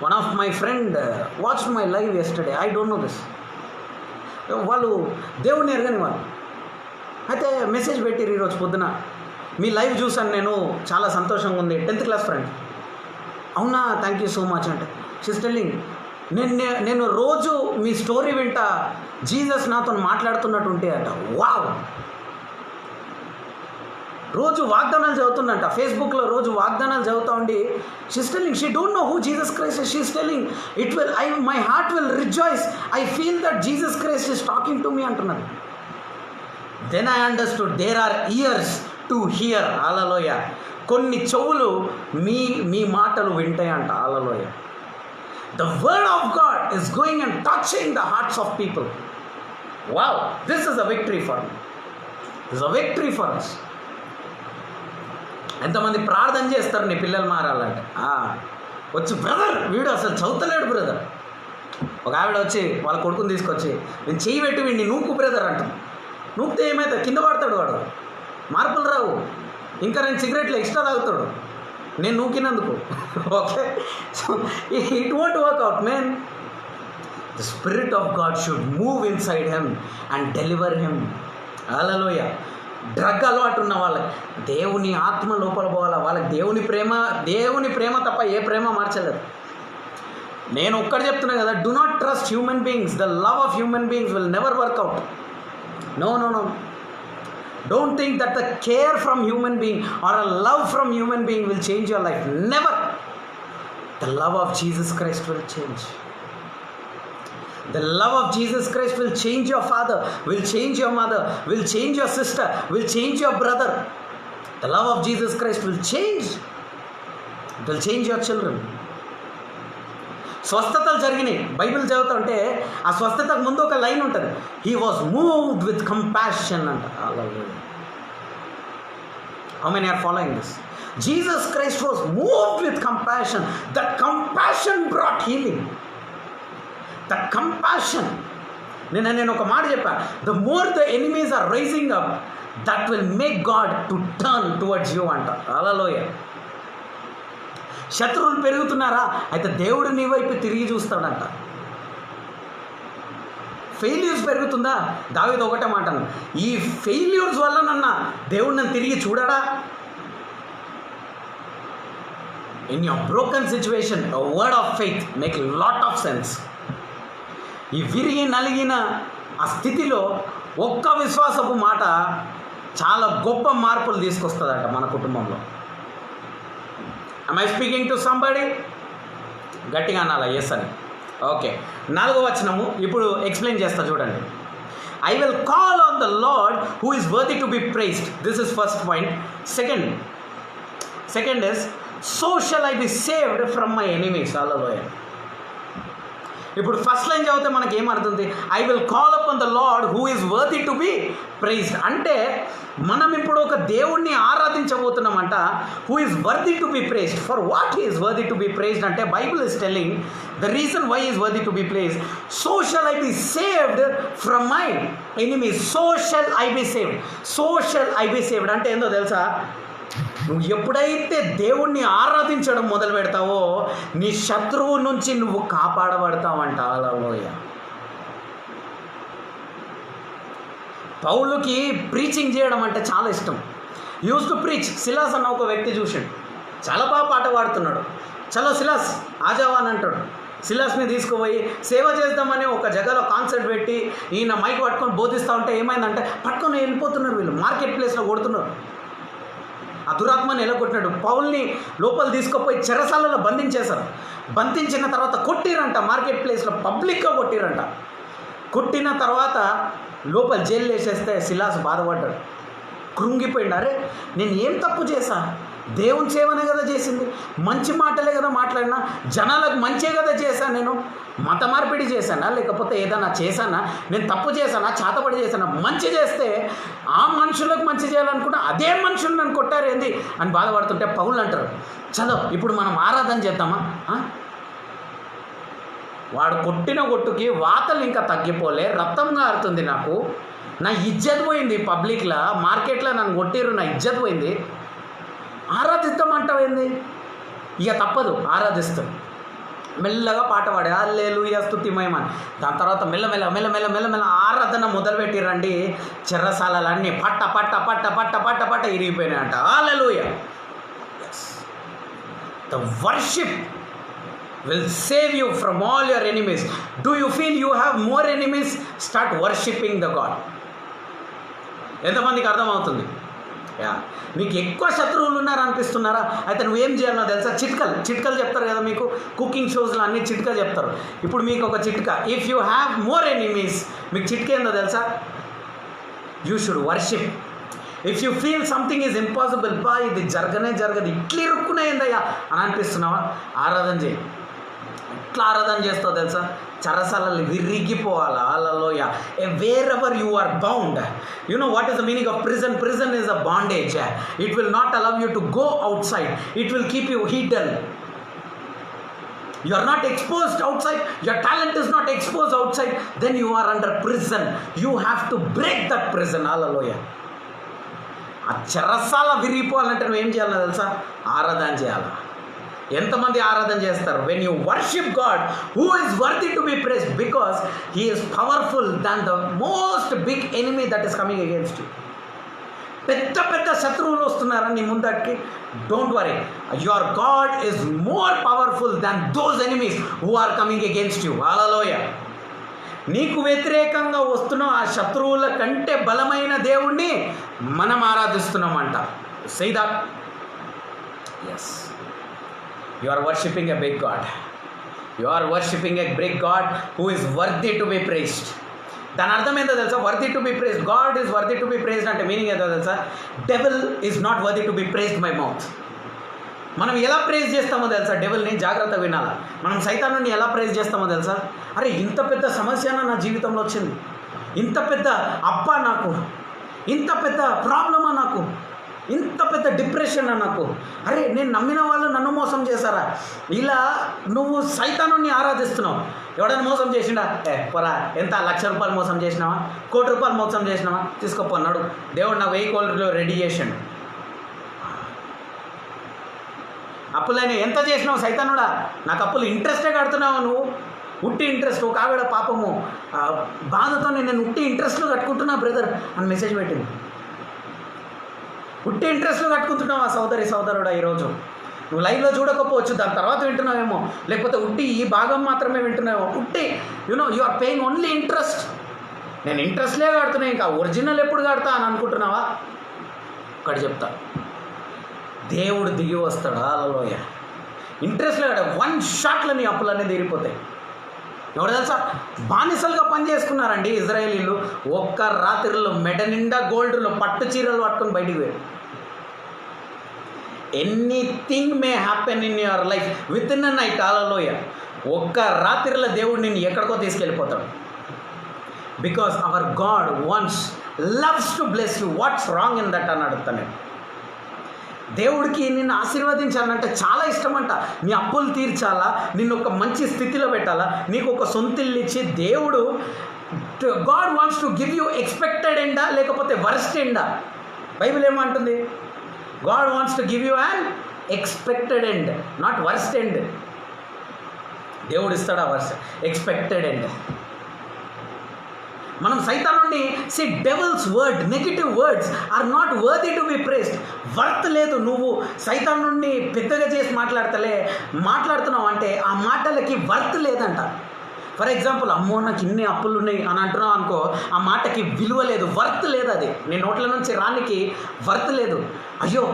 One of my friend watched my live yesterday. I don't know this. వాళ్ళు దేవుని ఎరగని వాళ్ళు అయితే మెసేజ్ పెట్టిరు ఈరోజు పొద్దున, మీ లైవ్ చూసాను నేను, చాలా సంతోషంగా ఉంది. 10th class friend. అవునా, థ్యాంక్ యూ సో మచ్ అంటే షీస్ టెల్లింగ్, నేను రోజు మీ స్టోరీ వింటా, జీసస్ నాతో మాట్లాడుతున్నట్టు ఉంటే అంట. వావ్. రోజు వాగ్దానాలు చదువుతుందంట, ఫేస్బుక్లో రోజు వాగ్దానాలు చదువుతూ ఉండి she's telling she don't know who Jesus Christ is. She's telling my heart will rejoice, I feel that Jesus Christ is talking to me అంటున్నారు. Then I understood there are ears to hear. Hallelujah. కొన్ని చెవులు మీ మాటలు వింటాయంట. హల్లెలూయా. The word of God is going and touching the hearts of people. Wow, this is a victory for me. This is a victory for us. ఎంతమంది ప్రార్థన చేస్తారు నీ పిల్లలు మారాలంటే? వచ్చి బ్రదర్ వీడు అసలు చదువుతలేడు బ్రదర్. ఒక ఆవిడ వచ్చి వాళ్ళ కొడుకుని తీసుకొచ్చి, నేను చెయ్యి పెట్టి వీడిని నూకు బ్రదర్ అంటాను. నూకితే ఏమైతే కింద పడతాడు వాడు, మార్పులు రావు. ఇంకా 2 సిగరెట్లు ఎక్స్ట్రా తాగుతాడు నేను నూకినందుకు. Okay, so it won't work out man. The spirit of God should move inside him and deliver him. Hallelujah. Drug అలవాటు ఉన్న వాళ్ళకి దేవుని ఆత్మ లోపల పోవాలా. వాళ్ళకి దేవుని ప్రేమ తప్ప ఏ ప్రేమ మార్చలేదు. నేను ఒక్కటి చెప్తున్నా కదా, do not trust human beings. The love of human beings will never work out. No. Don't think that the care from human being or a love from human being will change your life. Never. The love of Jesus Christ will change. The love of Jesus Christ will change your father, will change your mother, will change your sister, will change your brother. The love of Jesus Christ will change. It will change your children. స్వస్థతలు జరిగినాయి. బైబిల్ చదువుతుంటే ఆ స్వస్థతకు ముందు ఒక లైన్ ఉంటుంది, he was moved with compassion అంట. How many are following this? Jesus Christ was moved with compassion. That compassion brought healing. That compassion. నేను ఒక మాట చెప్పాను, the more the enemies are rising up, that will make God to turn towards you అంట. హల్లెలూయా. శత్రువులు పెరుగుతున్నారా, అయితే దేవుడు నీ వైపు తిరిగి చూస్తాడంట. ఫెయిల్యూర్స్ పెరుగుతుందా, దావీదు ఒకటే మాట, ఈ ఫెయిల్యూర్స్ వల్ల దేవుడు నన్ను తిరిగి చూడడా? In your broken situation a word of faith make lot of sense. ఈ విరిగి నలిగిన ఆ స్థితిలో ఒక్క విశ్వాసపు మాట చాలా గొప్ప మార్పులు తీసుకొస్తుందట మన కుటుంబంలో. Am I speaking to somebody? గట్టిగా అనాలా ఎస్ అని. ఓకే, 4వ వచనము ఇప్పుడు ఎక్స్ప్లెయిన్ చేస్తా చూడండి. I will call on the Lord who is worthy to be praised. This is first point. Second is, so shall I be saved from my enemies. Hallelujah. ఇప్పుడు ఫస్ట్ లైన్ చదివితే మనకి ఏమర్థంది? I will call upon the Lord who is worthy to be praised. అంటే మనం ఇప్పుడు ఒక దేవుణ్ణి ఆరాధించబోతున్నామంట. Who is worthy to be praised. For what he is worthy to be praised అంటే Bible is telling the reason why is worthy to be praised. So shall I be saved from my enemies. So shall I be saved. So shall I be saved అంటే ఏందో తెలుసా? నువ్వు ఎప్పుడైతే దేవుణ్ణి ఆరాధించడం మొదలు పెడతావో నీ శత్రువు నుంచి నువ్వు కాపాడబడతావంట. హల్లెలూయా. పౌలుకి ప్రీచింగ్ చేయడం అంటే చాలా ఇష్టం. Use to preach. సిలాస్ అన్న ఒక వ్యక్తి చూసాడు, చాలా బాగా పాట పాడుతున్నాడు. చలో సిలాస్ ఆజావా అని అంటాడు. సిలాస్ని తీసుకుపోయి సేవ చేద్దామని ఒక జగలో కాన్సర్ట్ పెట్టి ఈయన మైక్ పట్టుకొని బోధిస్తూ ఉంటే ఏమైందంటే పట్టుకొని వెళ్ళిపోతున్నారు వీళ్ళు, మార్కెట్ ప్లేస్లో కొడుతున్నారు. ఆ దురాత్మని ఎలగొట్టినాడు. పౌల్ని లోపల తీసుకుపోయి చెరసాలలో బంధించేశారు. బంధించిన తర్వాత కొట్టిరంట, మార్కెట్ ప్లేస్లో పబ్లిక్గా కొట్టిరంట. కొట్టిన తర్వాత లోపల జైలు వేసేస్తే సిలాస్ బాధపడ్డాడు, కృంగిపోయిండు. అరే నేను ఏం తప్పు చేశా? దేవుని సేవనే కదా చేసింది, మంచి మాటలే కదా మాట్లాడినా, జనాలకు మంచే కదా చేశాను. నేను మత మార్పిడి చేశానా లేకపోతే ఏదైనా చేశానా? నేను తప్పు చేశానా, చేతబడి చేశానా? మంచి చేస్తే ఆ మనుషులకు మంచి చేయాలనుకుంటే అదే మనుషులు నన్ను కొట్టారు ఏంది అని బాధపడుతుంటే పౌలు అంటారు, చలో ఇప్పుడు మనం ఆరాధన చేద్దామా? వాడు కొట్టిన కొట్టుకి వాతలు ఇంకా తగ్గిపోలే, రక్తం గారుతుంది. నాకు నా ఇజ్జత్ పోయింది, పబ్లిక్లో మార్కెట్లో నన్ను కొట్టిరు, నా ఇజ్జత్ పోయింది. ఆరాధిస్తామంటావేంది? ఇక తప్పదు, ఆరాధిస్తాం. మెల్లగా పాట పాడే హల్లెలూయా స్తుతిమయమని. దాని తర్వాత మెల్లమెల్ల ఆరాధన మొదలుపెట్టిరండి. చెరసాలన్నీ పట్ట పట్ట పట్ట పట్ట పట్ట పట్ట ఇరిగిపోయినాయంట. Hallelujah. The worship will save you from all your enemies. Do you feel you have more enemies? Start worshipping the God. ఎంతమందికి అర్థమవుతుంది? మీకు ఎక్కువ శత్రువులు ఉన్నారు అనిపిస్తున్నారా? అయితే నువ్వేం చేయాలో తెలుసా? చిట్కలు చెప్తారు కదా మీకు, కుకింగ్ షోస్లో అన్ని చిట్కలు చెప్తారు. ఇప్పుడు మీకు ఒక చిట్కా, if you have more enemies, మీకు చిట్కా ఏందో తెలుసా? You should worship. If you feel something is impossible, ఇది జరగదు, ఇట్లా ఇరుక్కునేందయ్యా అని అనిపిస్తున్నావా? ఆరాధన చేయి. ఎట్లా ఆరాధన చేస్తావు తెలుసా? చరసాలలో విరిగిపోవాలా. Hallelujah. Wherever you are bound, you know what is the meaning of prison? Prison is a bondage. It will not allow you to go outside. It will keep you hidden. You are not exposed outside, your talent is not exposed outside, then you are under prison. You have to break that prison. Hallelujah. ఆ చెరసాల విరిగిపోవాలంటే నువ్వు ఏం చేయాలో తెలుసా? ఆరాధన చేయాలా. ఎంతమంది ఆరాధన చేస్తారు? When you worship God who is worthy to be praised because he is powerful than the most big enemy that is coming against you. పెద్ద పెద్ద శత్రువులు వస్తున్నారా నీ ముందరికి? Don't worry, your God is more powerful than those enemies who are coming against you. Hallelujah. నీకు వ్యతిరేకంగా వస్తున్న ఆ శత్రువుల కంటే బలమైన దేవుణ్ణి మనం ఆరాధిస్తున్నామంట. Say that. Yes, you are worshipping a big God. You are worshipping a big God who is worthy to be praised. దాని అర్థం ఏంటో తెలుసా? Worthy to be praised. God is worthy to be praised అంటే మీనింగ్ ఏంటో తెలుసా? Devil is not worthy to be praised by mouth. మనం ఎలా ప్రైజ్ చేస్తామో తెలుసా? డెవిల్ని జాగ్రత్త వినాలా. మనం సైతానుని ఎలా ప్రైజ్ చేస్తామో తెలుసా? అరే ఇంత పెద్ద సమస్య నా జీవితంలో వచ్చింది, ఇంత పెద్ద అప్ప నాకు, ఇంత పెద్ద ప్రాబ్లమా నాకు, ఇంత పెద్ద డిప్రెషన్ నాకు, అరే నేను నమ్మిన వాళ్ళు నన్ను మోసం చేశారా, ఇలా నువ్వు సైతానుని ఆరాధిస్తున్నావు. ఎవడైనా మోసం చేసిండా? పొరా, ఎంత 1,00,000 రూపాయలు మోసం చేసినావా, 1,00,00,000 రూపాయలు మోసం చేసినావా, తీసుకోపోన్నాడు దేవుడు. నాకు 1000 కోట్లు రెడీ చేసాడు. అప్పులైనా ఎంత చేసినావు సైతానుడా? నాకు అప్పులు ఇంట్రెస్టే కడుతున్నావు నువ్వు, ఉట్టి ఇంట్రెస్ట్. ఒక ఆవిడ పాపము బాధతో నేను ఉట్టి ఇంట్రెస్ట్లు కట్టుకుంటున్నా బ్రదర్ అని మెసేజ్ పెట్టింది. ఉట్టి ఇంట్రెస్ట్లు కట్టుకుంటున్నావు ఆ సోదరుడా. ఈరోజు నువ్వు లైవ్లో చూడకపోవచ్చు, దాని తర్వాత వింటున్నావేమో, లేకపోతే ఉట్టి ఈ భాగం మాత్రమే వింటున్నావేమో. ఉట్టి you are paying only interest. నేను ఇంట్రెస్ట్లే కడుతున్నా, ఇంకా ఒరిజినల్ ఎప్పుడు కడతా అని అనుకుంటున్నావా? ఒకటి చెప్తా, దేవుడు దిగి వస్తాడు. హల్లెలూయ. ఇంట్రెస్ట్లో కడ 1 షాట్లో నీ అప్పులన్నీ తీరిపోతాయి. ఎవరు తెలుసా? బానిసలుగా పనిచేసుకున్నారండి ఇజ్రాయేలీలు. ఒక్క రాత్రిలో మెడ నిండా గోల్డ్లో పట్టు చీరలు పట్టుకొని బయటికి పోయారు. Anything may happen in your life within a night. Hallelujah. ఒక్క రాత్రిలో దేవుడు నిన్ను ఎక్కడికో తీసుకెళ్ళిపోతాడు. Because our God wants loves to bless you. What's wrong in that అని అడుగుతాను నేను. దేవుడికి నిన్ను ఆశీర్వదించాలంటే చాలా ఇష్టమంట. నీ అప్పులు తీర్చాలా, నిన్ను ఒక మంచి స్థితిలో పెట్టాలా, నీకు ఒక సొంత ఇల్లు ఇచ్చి దేవుడు God wants to give you expected ఎండా లేకపోతే వర్స్ట్ ఎండా? బైబిల్ ఏమంటుంది? God wants to give you and expected end, not worst end. దేవుడు ఇస్తాడా వర్స్ట్? Expected end. మనం సైతానుని see devil's word, negative words are not worthy to be praised. Worth లేదు. నువ్వు సైతానుని పెద్దగా చేసి మాట్లాడుతున్నావు అంటే ఆ మాటలకి వర్త్ లేదంట. ఫర్ ఎగ్జాంపుల్, అమ్మో నాకు ఇన్ని అప్పులు ఉన్నాయి అని అంటున్నావు అనుకో, ఆ మాటకి విలువ లేదు, వర్త్ లేదు. అది నీ నోట్ల నుంచి రానికి వర్త్ లేదు. అయ్యో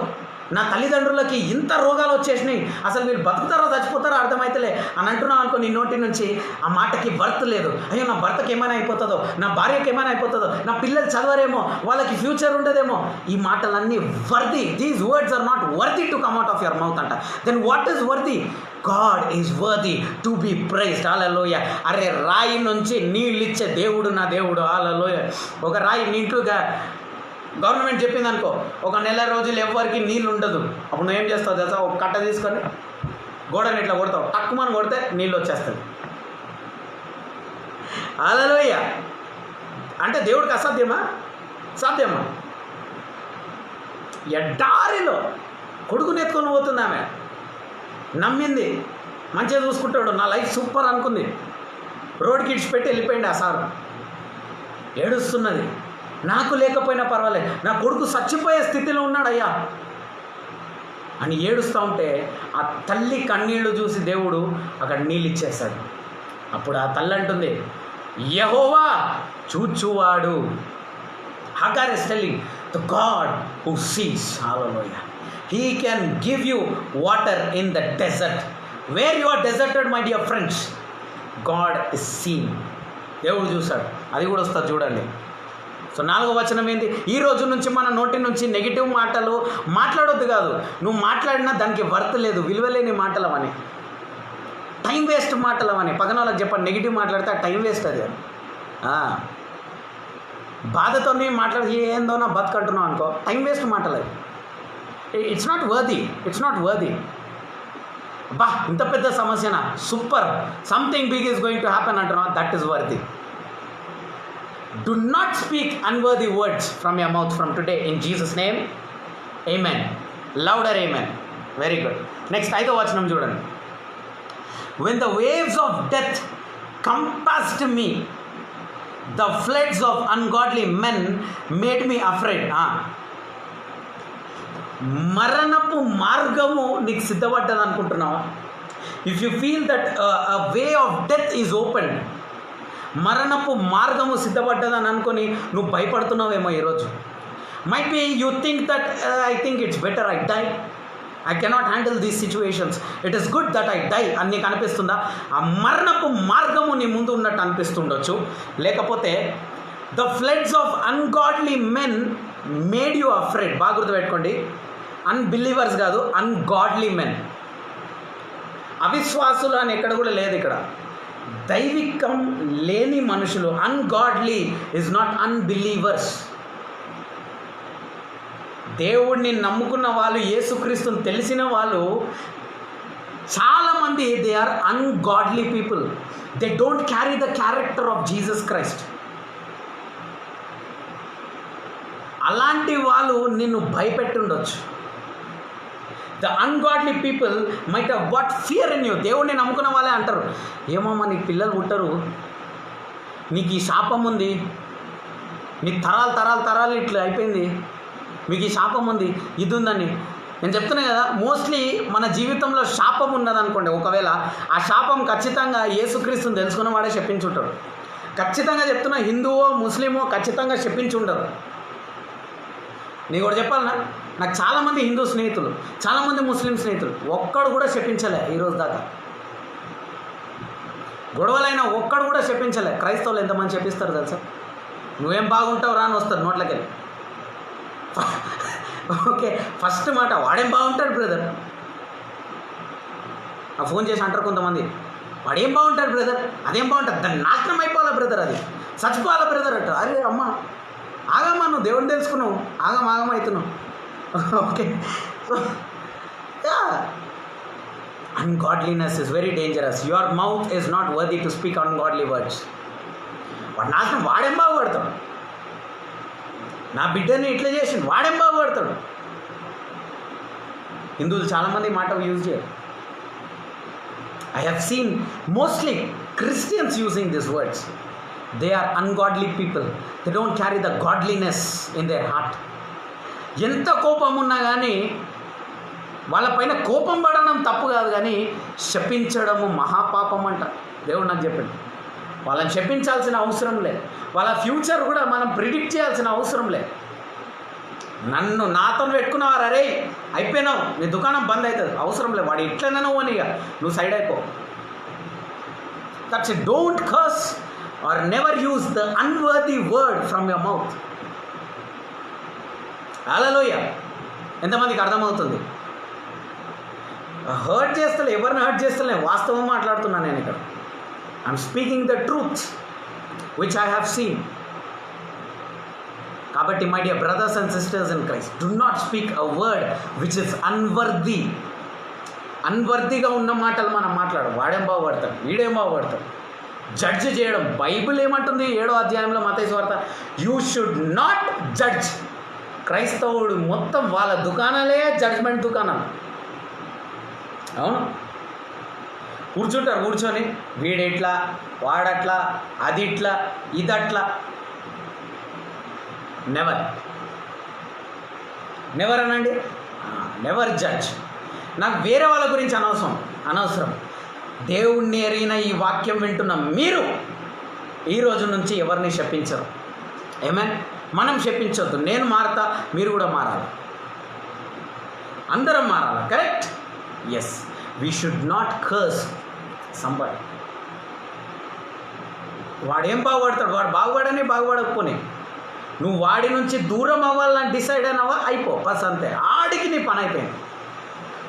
నా తల్లిదండ్రులకి ఇంత రోగాలు వచ్చేసినాయి, అసలు వీళ్ళు బతుకుతారో చచ్చిపోతారో అర్థమైతలే అని అంటున్నావు అనుకో, నీ నోటి నుంచి ఆ మాటకి వర్త్ లేదు. అయ్యో నా భర్తకి ఏమైనా అయిపోతుందో, నా భార్యకి ఏమైనా అయిపోతుందో, నా పిల్లలు చదవరేమో, వాళ్ళకి ఫ్యూచర్ ఉండదేమో. ఈ మాటలన్నీ worthy. These words are not worthy to come out of your mouth అంట. Then what is worthy? God is worthy to be praised. Hallelujah. అరే రాయి నుంచి నీళ్ళు ఇచ్చే దేవుడు నా దేవుడు. హల్లెలూయా. ఒక రాయి నీ ఇంట్లోగా గవర్నమెంట్ చెప్పింది అనుకో, ఒక నెల రోజులు ఎవరికి నీళ్ళు ఉండదు. అప్పుడు నువ్వు ఏం చేస్తావు తెలుసా? ఒక కట్ట తీసుకొని గోడని ఇట్లా కొడతావు, తక్కువని కొడితే నీళ్ళు వచ్చేస్తుంది. హల్లెలూయా. అంటే దేవుడికి అసాధ్యమా? సాధ్యమా? ఎడారిలో కొడుకుని ఎత్తుకొని పోతుంది ఆమె, నమ్మింది, మంచిగా చూసుకుంటాడు, నా లైఫ్ సూపర్ అనుకుంది. రోడ్కి ఇడిచిపెట్టి వెళ్ళిపోయింది ఆ సారు. ఏడుస్తున్నది, నాకు లేకపోయినా పర్వాలేదు, నా కొడుకు చచ్చిపోయే స్థితిలో ఉన్నాడయ్యా అని ఏడుస్తూ ఉంటే ఆ తల్లి కన్నీళ్లు చూసి దేవుడు అక్కడ నీళ్ళు ఇచ్చేస్తాడు. అప్పుడు ఆ తల్లి అంటుంది, యెహోవా చూచువాడు. Hagar is telling the God who sees. Hallelujah. He can give you water in the desert. Where you are deserted my dear friends, God is seen. దేవుడు చూశాడు. అది కూడా వస్తుంది చూడండి. సో 4వ వచనం ఏంటి? ఈ రోజు నుంచి మన నోటి నుంచి నెగిటివ్ మాటలు మాట్లాడొద్దు కాదు. నువ్వు మాట్లాడినా దానికి వర్త్ లేదు, విలువలేని మాటలు అవని, టైం వేస్ట్ మాటలు అవని. పక్కన వాళ్ళకి చెప్పండి, నెగిటివ్ మాట్లాడితే ఆ టైం వేస్ట్. అది బాధతో మాట్లాడి ఏందో నా బతుకంటున్నావు అనుకో, టైం వేస్ట్ మాటలు అవి. It's not worthy. It's not worthy. బా ఇంత పెద్ద సమస్యనా, super, something big is going to happen అంటున్నావు, that is worthy. Do not speak unworthy words from your mouth from today in Jesus' name. Amen. Louder amen. Very good. Next 5వ వచనం చూడండి. when the waves of death compassed me, the floods of ungodly men made me afraid. మరణపు మార్గము నీకు సిద్ధపడ్డది అనుకుంటున్నావా? If you feel that a way of death is opened, మరణపు మార్గము సిద్ధపడ్డదని అనుకొని నువ్వు భయపడుతున్నావేమో ఈరోజు. Might be you think that I think it's better I die, I cannot handle these situations, it is good that I die అని నీకు అనిపిస్తుందా? ఆ మరణపు మార్గము నీ ముందు ఉన్నట్టు అనిపిస్తుండొచ్చు. లేకపోతే the floods of ungodly men made you afraid. బాగా గుర్తుపెట్టుకోండి, అన్బిలీవర్స్ కాదు, అన్గాడ్లీ మెన్. అవిశ్వాసులు అని ఎక్కడ కూడా లేదు ఇక్కడ. దైవికం లేని మనుషులు, అన్గాడ్లీ ఇస్ నాట్ అన్బిలీవర్స్. దేవుడిని నమ్ముకున్న వాళ్ళు, యేసుక్రీస్తుని తెలిసిన వాళ్ళు చాలామంది they are ungodly people. They don't carry the character of Jesus Christ. అలాంటి వాళ్ళు నిన్ను భయపెట్టుండొచ్చు. The ungodly people might have got fear in you. దేవుడిని నమ్ముకున్న వాళ్ళే అంటారు, ఏమమ్మా నీకు పిల్లలు పుట్టరు, నీకు ఈ శాపం ఉంది, నీ తరాలు ఇట్లా అయిపోయింది, మీకు ఈ శాపం ఉంది, ఇది ఉందని. నేను చెప్తున్నా కదా, మోస్ట్లీ మన జీవితంలో శాపం ఉన్నదనుకోండి, ఒకవేళ ఆ శాపం ఖచ్చితంగా యేసుక్రీస్తుని తెలుసుకున్న వాడే చెప్పించుంటాడు. ఖచ్చితంగా చెప్తున్నా, హిందువో ముస్లిమో ఖచ్చితంగా చెప్పించుంటారు. నీకు కూడా చెప్పాలన్నా, నాకు చాలామంది హిందూ స్నేహితులు, చాలామంది ముస్లిం స్నేహితులు, ఒక్కడు కూడా చెప్పించలే ఈరోజు దాకా. గొడవలైనా ఒక్కడు కూడా చెప్పించలే. క్రైస్తవులు ఎంతమంది చెప్పిస్తారు తెలుసా? నువ్వేం బాగుంటావు రా అని వస్తారు నోట్లకెళ్ళి. ఓకే, ఫస్ట్ మాట వాడేం బాగుంటాడు బ్రదర్. ఆ ఫోన్ చేసి అంటారు కొంతమంది, వాడేం బాగుంటాడు బ్రదర్, అదేం బాగుంటుంది, దాన్ని నాశనం అయిపోవాలా బ్రదర్, అది చచ్చిపోవాలా బ్రదర్ అంట. అరే అమ్మ ఆగమ్మా, నువ్వు దేవుడిని తెలుసుకున్నావు, ఆగం అవుతున్నావు. Okay, so ungodliness is very dangerous. Your mouth is not worthy to speak ungodly words. వాడు నాశనం, వాడేం బాగుపడతాడు, నా బిడ్డని ఇట్లా చేసిండు, వాడేం బాగుపడతాడు. హిందువులు చాలామంది మాట యూజ్ చేయరు. I have seen mostly Christians using this words. They are ungodly people. They don't carry the godliness in their heart. ఎంత కోపం ఉన్నా కానీ, వాళ్ళపైన కోపం పడడం తప్పు కాదు, కానీ శపించడము మహాపాపం అంట. దేవుడు నాకు చెప్పింది. వాళ్ళని చెప్పించాల్సిన అవసరం లేదు, వాళ్ళ ఫ్యూచర్ కూడా మనం ప్రిడిక్ట్ చేయాల్సిన అవసరం లేదు. నాతో పెట్టుకున్నావారు, అరే అయిపోయినావు, నీ దుకాణం బంద్ అవుతుంది, అవసరం లేదు. వాడు ఇట్లనే పోనీగా, నువ్వు సైడ్ అయిపో. That's it. Don't curse or never use the unworthy word from your mouth. Hallelujah. ఎంతమందికి అర్థమవుతుంది? హర్ట్ చేస్తలే, ఎవరిని హర్ట్ చేస్తలే, వాస్తవం మాట్లాడుతున్నాను నేను ఇక్కడ. I'm speaking the truth which I have seen. కాబట్టి my dear brothers and sisters in Christ, do not speak a word which is unworthy. అన్వర్దిగా ఉన్న మాటలు మనం మాట్లాడు. వాడేం బాగుపడతాడు, వీడేం బాగుపడతాడు. జడ్జ్ చేయడం, బైబిల్ ఏమంటుంది 7వ అధ్యాయంలో మత్తయి సువార్త, యూ షుడ్ నాట్ జడ్జ్. క్రైస్తవుడు మొత్తం వాళ్ళ దుకాణాలే జడ్జ్మెంట్ దుకాణాలు. అవును, కూర్చొని వీడెట్లా, వాడట్లా, అది ఇట్లా, ఇదట్లా. నెవర్ అనండి, నెవర్ జడ్జ్. నాకు వేరే వాళ్ళ గురించి అనవసరం. దేవుణ్ణి ఎరిగిన ఈ వాక్యం వింటున్న మీరు ఈ రోజు నుంచి ఎవరిని శపించరు. ఏమేన్, మనం శపించొద్దు. నేను మారతా, మీరు కూడా మారాలి, అందరం మారాలి. Correct? Yes, we should not curse somebody. వాడేం బాగుపడతాడు, వాడు బాగుపడకపోని నువ్వు వాడి నుంచి దూరం అవ్వాలని డిసైడ్ అయినావా, అయిపో బస్, అంతే. ఆడికి నీ పని అయిపోయింది.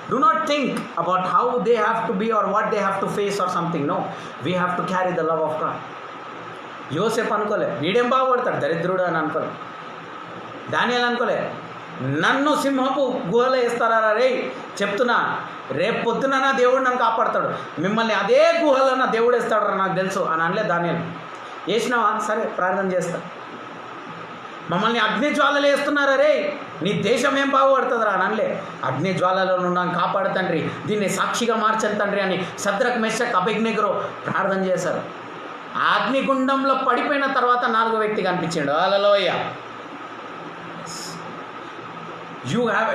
Do not think about how they have to be or what they have to face or something. No, we have to carry the love of God. యోసేపు అనుకోలే వీడేం బాగుపడతాడు దరిద్రుడు అని అనుకోలే. దానియేలు అనుకోలే నన్ను సింహపు గుహలో వేస్తారా రే, చెప్తున్నా రేపు పొద్దున నా దేవుడు నన్ను కాపాడతాడు, మిమ్మల్ని అదే గుహలో నా దేవుడు వేస్తాడు నాకు తెలుసు అని అనలే దానియేలు. వేసినావా, సరే ప్రార్థన చేస్తా. మమ్మల్ని అగ్ని జ్వాలలు వేస్తున్నారా రే, నీ దేశం ఏం బాగుపడుతుందిరా అని అనలే. అగ్ని జ్వాలలో నన్ను కాపాడు తండ్రి, దీన్ని సాక్షిగా మార్చండి తండ్రి అని షద్రక్ మెషక్ అబేద్నెగో ప్రార్థన చేశారు. ఆ అగ్నిగుండంలో పడిపోయిన తర్వాత 4వ వ్యక్తి కనిపించాడు. హల్లెలూయా.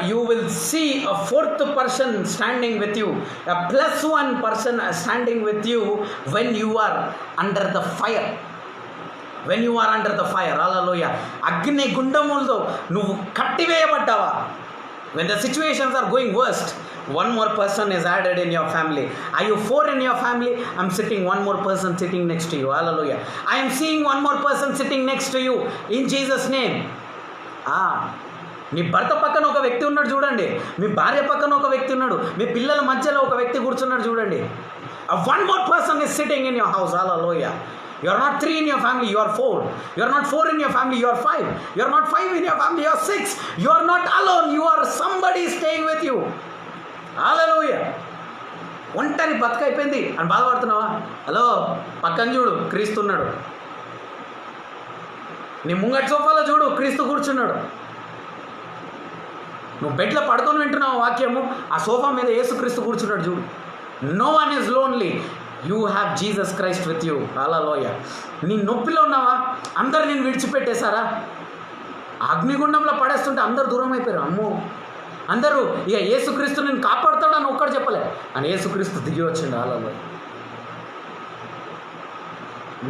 You will see a 4th person standing with you, a +1 person standing with you when you are under the fire. When you are under the fire. Hallelujah. అగ్ని గుండములతో నువ్వు కట్టివేయబడ్డావా, when the situations are going worst, one more person is added in your family. Are you 4 in your family? I'm sitting one more person sitting next to you. Hallelujah. I am seeing one more person sitting next to you in Jesus name. నీ భర్త పక్కన ఒక వ్యక్తి ఉన్నాడు చూడండి, మీ భార్య పక్కన ఒక వ్యక్తి ఉన్నాడు, మీ పిల్లల మధ్యలో ఒక వ్యక్తి కూర్చున్నాడు చూడండి. One more person is sitting in your house. Hallelujah. You are not 3 in your family, you are 4. You are not 4 in your family, you are 5. You are not 5 in your family, you are 6. You are not alone, you are somebody staying with you. Hallelujah. ఒంటరి బతుకైపోయింది అని బాధపడుతున్నావా? హలో, పక్కన చూడు, క్రీస్తున్నాడు. నీ ముంగటి సోఫాలో చూడు, క్రీస్తు కూర్చున్నాడు. నువ్వు బెడ్లో పడుకొని వింటున్నావు వాక్యము, ఆ సోఫా మీద యేసుక్రీస్తు కూర్చున్నాడు చూడు. No one is lonely, you have Jesus Christ with you. Hallelujah. నీ నొప్పిలో ఉన్నావా? అందరు నేను విడిచిపెట్టేశారా? అగ్నిగుండంలో పడేస్తుంటే అందరు దూరం అయిపోయారు. అమ్మో, అందరూ ఇక యేసుక్రీస్తు నేను కాపాడుతాడని ఒక్కడు చెప్పలే, అని యేసుక్రీస్తు దిగి వచ్చిండు. హల్లెలూయా.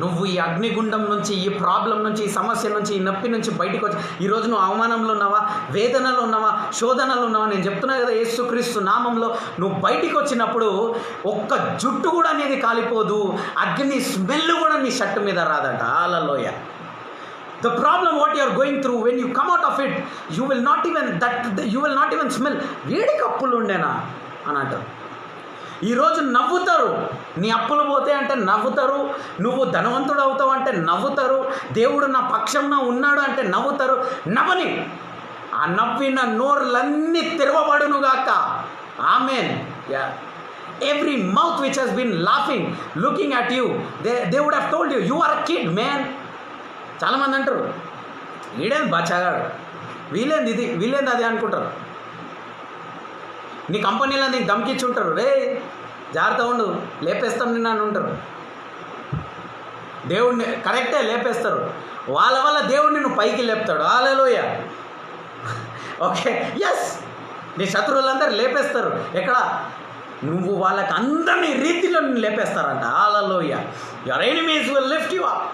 నువ్వు ఈ అగ్నిగుండం నుంచి, ఈ ప్రాబ్లం నుంచి, ఈ సమస్య నుంచి, ఈ నొప్పి నుంచి బయటకు వచ్చి ఈరోజు నువ్వు అవమానంలో ఉన్నావా, వేదనలో ఉన్నావా, శోధనలో ఉన్నావా, నేను చెప్తున్నా కదా, యేసుక్రీస్తు నామంలో నువ్వు బయటికి వచ్చినప్పుడు ఒక్క జుట్టు కూడా అనేది కాలిపోదు, అగ్ని స్మెల్ కూడా నీ షర్ట్ మీద రాదంట. హల్లెలూయా. The problem what you are going through, when you come out of it, you will not even smell. వేడి కప్పులు ఉండేనా అని అంటారు. ఈరోజు నవ్వుతారు, నీ అప్పులు పోతే అంటే నవ్వుతారు, నువ్వు ధనవంతుడు అవుతావు అంటే నవ్వుతారు, దేవుడు నా పక్షంలో ఉన్నాడు అంటే నవ్వుతారు. నవ్వని, ఆ నవ్విన నోరులన్నీ తెరవబడునుగాక. Amen. Every mouth which has been laughing, looking at you, they would have told you, you are a kid, man. చాలామంది అంటారు, వీడేంది బాచాగాడు, వీళ్ళేంది ఇది, వీళ్ళేంది అది అనుకుంటారు. నీ కంపెనీలో నీకు దమ్కిచ్చి ఉంటారు, రే జాగ్రత్త ఉండు, లేపేస్తాం నిన్ను అని ఉంటారు. దేవుడిని కరెక్టే లేపేస్తారు, వాళ్ళ వల్ల దేవుడు నిన్ను పైకి లేపుతాడు. హల్లెలూయా. ఓకే, ఎస్, నీ శత్రువులందరూ లేపేస్తారు. ఎక్కడ? నువ్వు వాళ్ళకి అందరినీ రీతిలో నిన్ను లేపేస్తారంట. Hallelujah. Your enemies will lift you up.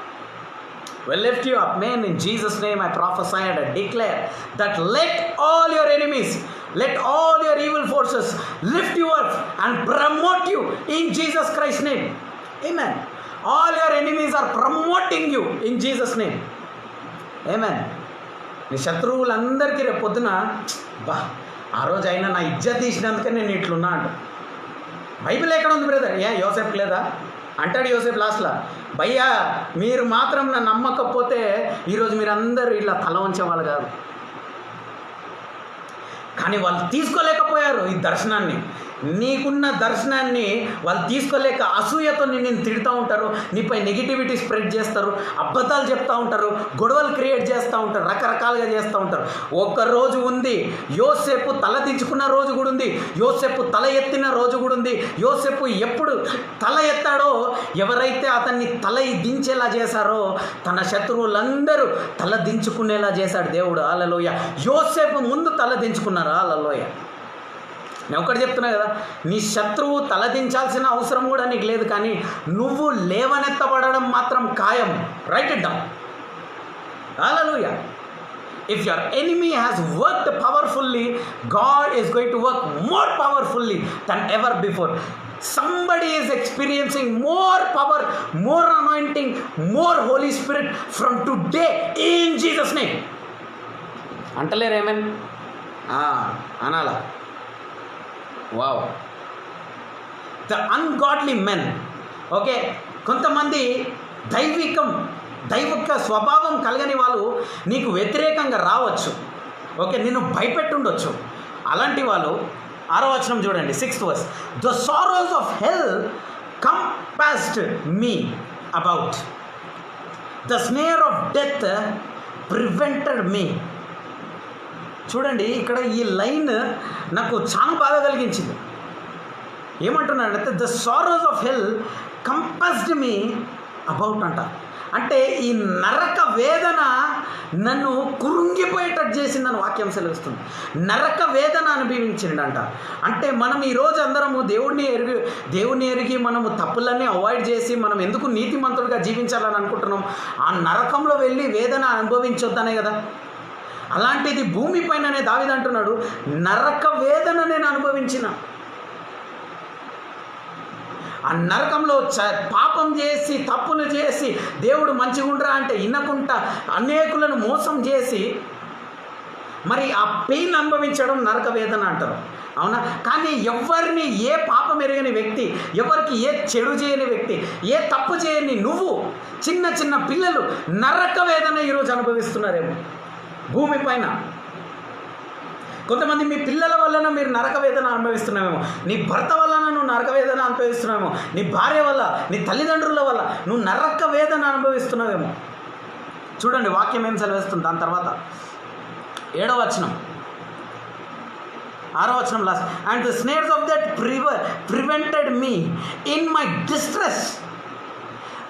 Will lift you up. Man, in Jesus' name I prophesy and I declare that let all your enemies, let all your evil forces lift you up and promote you in Jesus Christ's name. Amen. All your enemies are promoting you in Jesus' name. Amen. నీ శత్రువులందరికీ రేపు పొద్దున, బా ఆ రోజు అయినా నా ఇజ్జత్ తీసినందుకే నేను ఇట్లున్నా అంట. బైబిల్ ఎక్కడ ఉంది బ్రదర్? యోసేపు లేదా అంటాడు యోసేపు లాస్ట్లో, భయ్యా మీరు మాత్రం నన్ను నమ్మకపోతే ఈరోజు మీరు అందరూ ఇలా తల ఉంచేవాళ్ళు కాదు. కానీ వాళ్ళు తీసుకోలేకపోయారు ఈ దర్శనాన్ని. నీకున్న దర్శనాన్ని వాళ్ళు తీసుకోలేక అసూయతో నిన్ను తిడుతూ ఉంటారు, నీపై నెగిటివిటీ స్ప్రెడ్ చేస్తారు, అబద్ధాలు చెప్తూ ఉంటారు, గొడవలు క్రియేట్ చేస్తూ ఉంటారు, రకరకాలుగా చేస్తూ ఉంటారు. ఒక్కరోజు ఉంది, యోసేపు తల దించుకున్న రోజు కూడా ఉంది, యోసేపు తల ఎత్తిన రోజు కూడా ఉంది. యోసేపు ఎప్పుడు తల ఎత్తాడో, ఎవరైతే అతన్ని తల దించేలా చేశారో తన శత్రువులందరూ తల దించుకునేలా చేశాడు దేవుడు. హల్లెలూయా. యోసేపు ముందు తల దించుకున్నారు. హల్లెలూయా. నేను ఒకటి చెప్తున్నా కదా, నీ శత్రువు తలదించాల్సిన అవసరం కూడా నీకు లేదు, కానీ నువ్వు లేవనెత్తబడడం మాత్రం ఖాయం. Right it down. Hallelujah. If your enemy has worked powerfully, God is going to work more powerfully than ever before. Somebody is experiencing more power, more anointing, more Holy Spirit from today in Jesus' name. అంటలేరేమన్ అనాలా? Wow. The ungodly men. Okay, కొంతమంది దైవిక స్వభావం కలిగని వాళ్ళు నీకు వ్యతిరేకంగా రావచ్చు. ఓకే, నిన్ను భయపెట్టుండొచ్చు. అలాంటి వాళ్ళు 6వ వచనం చూడండి, 6th verse. The sorrows of hell compassed me about, the snare of death prevented me. చూడండి ఇక్కడ ఈ లైన్ నాకు చాలా బాధ కలిగించింది. ఏమంటున్నాడంటే the sorrows of hell compassed me about అంట. అంటే ఈ నరక వేదన నన్ను కురుంగిపోయేటట్టు చేసిందని వాక్యం సెలవిస్తుంది. నరక వేదన అనుభవించిండంట. అంటే మనం ఈరోజు అందరము దేవుణ్ణి ఎరిగి మనము తప్పులన్నీ అవాయిడ్ చేసి మనం ఎందుకు నీతిమంతులుగా జీవించాలని అనుకుంటున్నాం? ఆ నరకంలో వెళ్ళి వేదన అనుభవించొద్దనే కదా. అలాంటిది భూమిపైననే దావీదు అంటున్నాడు, నరక వేదన నేను అనుభవించిన. ఆ నరకంలో పాపం చేసి తప్పులు చేసి దేవుడు మంచిగుండ్రా అంటే వినకుండా అనేకులను మోసం చేసి మరి ఆ పెయిన్ అనుభవించడం నరక వేదన అంటారు, అవునా? కానీ ఎవరిని, ఏ పాపం ఎరగని వ్యక్తి, ఎవరికి ఏ చెడు చేయని వ్యక్తి, ఏ తప్పు చేయని నువ్వు, చిన్న చిన్న పిల్లలు నరక వేదన ఈరోజు అనుభవిస్తున్నారేమో భూమి పైన. కొంతమంది మీ పిల్లల వలన మీరు నరక వేదన అనుభవిస్తున్నావేమో, నీ భర్త వలన నువ్వు నరక వేదన అనుభవిస్తున్నావేమో, నీ భార్య వల్ల, నీ తల్లిదండ్రుల వల్ల నువ్వు నరక వేదన అనుభవిస్తున్నావేమో. చూడండి వాక్యం ఏం సెలవిస్తుంది. దాని తర్వాత 7వ వచనం, 6వ వచనం last. And the snares of that prevented me in my distress.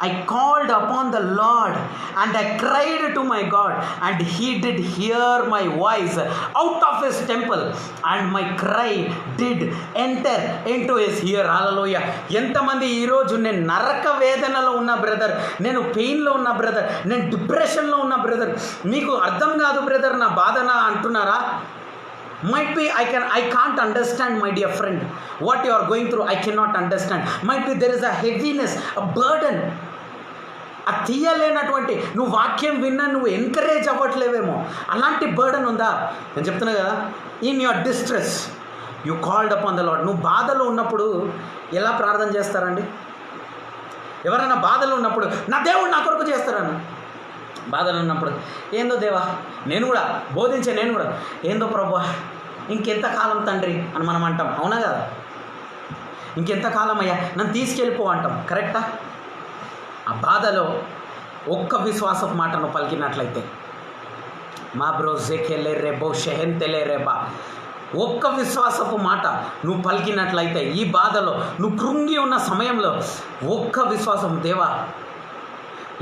I called upon the Lord and I cried to my God, and he did hear my voice out of his temple, and my cry did enter into his ear. Hallelujah. ఎంతమంది ఈరోజు నేను నరక వేదనలో ఉన్న బ్రదర్, నేను పెయిన్లో ఉన్న బ్రదర్, నేను డిప్రెషన్లో ఉన్న బ్రదర్, మీకు అర్థం కాదు బ్రదర్ నా బాధన అంటున్నారా? Might be I can't understand, my dear friend, what you are going through. I cannot understand. Might be there is a heaviness, a burden. ఆ తీయలేనటువంటి, నువ్వు వాక్యం విన్నా నువ్వు ఎంకరేజ్ అవ్వట్లేవేమో, అలాంటి బర్డన్ ఉందా? నేను చెప్తున్నా కదా, in your distress you called upon the lord. నువ్వు బాధలో ఉన్నప్పుడు ఎలా ప్రార్థన చేస్తారండి? ఎవరైనా బాధలో ఉన్నప్పుడు నా దేవుడు నా కొరకు చేస్తారన్న, బాధలు ఉన్నప్పుడు ఏందో దేవా నేను కూడా బోధించే, నేను కూడా ఏందో ప్రభా ఇంకెంతకాలం తండ్రి అని మనం అంటాం, అవునా కదా? ఇంకెంతకాలం అయ్యా నన్ను తీసుకెళ్ళిపో అంటాం, కరెక్టా? ఆ బాధలో ఒక్క విశ్వాసపు మాటను పలికినట్లయితే, మా బ్రో జెకెలే రేబో షెహెంతెలే రేబా, ఒక్క విశ్వాసపు మాట నువ్వు పలికినట్లయితే, ఈ బాధలో నువ్వు కృంగి ఉన్న సమయంలో ఒక్క విశ్వాసం, దేవా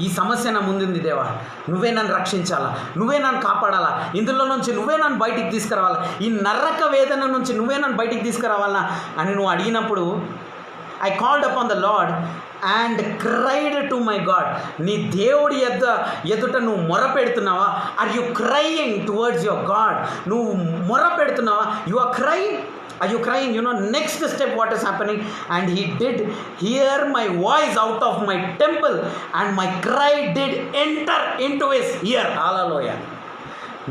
ఈ సమస్య నా ముందుంది దేవా, నువ్వే నన్ను రక్షించాలా, నువ్వే నన్ను కాపాడాలా, ఇందులో నుంచి నువ్వే నన్ను బయటికి తీసుకురావాలా, ఈ నరక వేదన నుంచి నువ్వే నన్ను బయటికి తీసుకురావాలా అని నువ్వు అడిగినప్పుడు, I called upon the Lord and cried to my God. నీ దేవుడి ఎదుట నువ్వు మొర పెడుతున్నావా? Are you crying towards your God? నువ్వు మొర పెడుతున్నావా? You are crying. Are you crying? You know, next step what is happening? And he did hear my voice out of my temple, and my cry did enter into his ear. Hallelujah.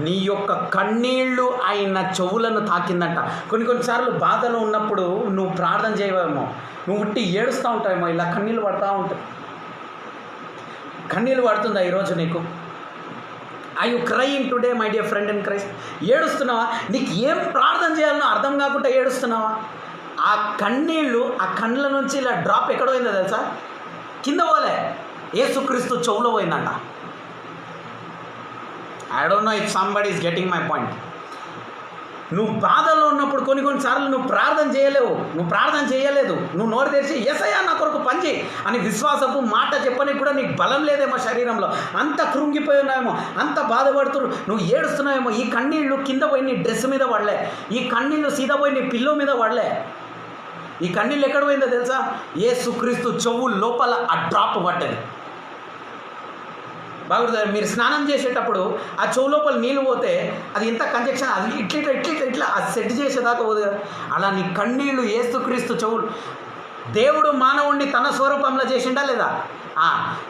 నీ యొక్క కన్నీళ్ళు ఆయన చెవులను తాకిందంట. కొన్నిసార్లు బాధలో ఉన్నప్పుడు నువ్వు ప్రార్థన చేయవేమో, నువ్వు ఉట్టి ఏడుస్తూ ఉంటావేమో, ఇలా కన్నీళ్ళు పడుతూ ఉంటాయి. కన్నీళ్ళు పడుతుందా ఈరోజు నీకు? I you crying today my dear friend in Christ? ఏడుస్తున్నావా? నీకు ఏం ప్రార్థన చేయాలనో అర్థం కాకుండా ఏడుస్తున్నావా? ఆ కన్నీళ్ళు ఆ కళ్ళ నుంచి ఇలా డ్రాప్ ఎక్కడ పోయిందో తెలుసా? కింద పోలే, యేసుక్రీస్తు చెవులో పోయిందంట. I don't know if somebody is getting my point. నువ్వు బాధలో ఉన్నప్పుడు కొన్నిసార్లు నువ్వు ప్రార్థన చేయలేదు, నువ్వు నోరు తెరిచి యేసయ్యా నా కొరకు పనిచేయి అని విశ్వాసపు మాట చెప్పడానికి కూడా నీకు బలం లేదేమో, శరీరంలో అంత కృంగిపోయి ఉన్నాయేమో, అంత బాధపడుతున్నారు, నువ్వు ఏడుస్తున్నావేమో. ఈ కన్నీళ్ళు కింద పోయి నీ డ్రెస్ మీద పడలే, ఈ కన్నీళ్ళు సీదా పోయి నీ పిల్లో మీద పడలే. ఈ కన్నీళ్ళు ఎక్కడ పోయిందో తెలుసా? యేసుక్రీస్తు చెవు లోపల ఆ డ్రాప్ పడ్డది. బాగుంటుంది. మీరు స్నానం చేసేటప్పుడు ఆ చెవు లోపల నీళ్ళు పోతే అది ఎంత కంజక్షన్, అది ఇట్లా అది సెట్ చేసేదాకా పోదు కదా. అలా నీ కన్నీళ్ళు యేసుక్రీస్తు చెవులు, దేవుడు మానవుణ్ణి తన స్వరూపంలో చేసిండా లేదా?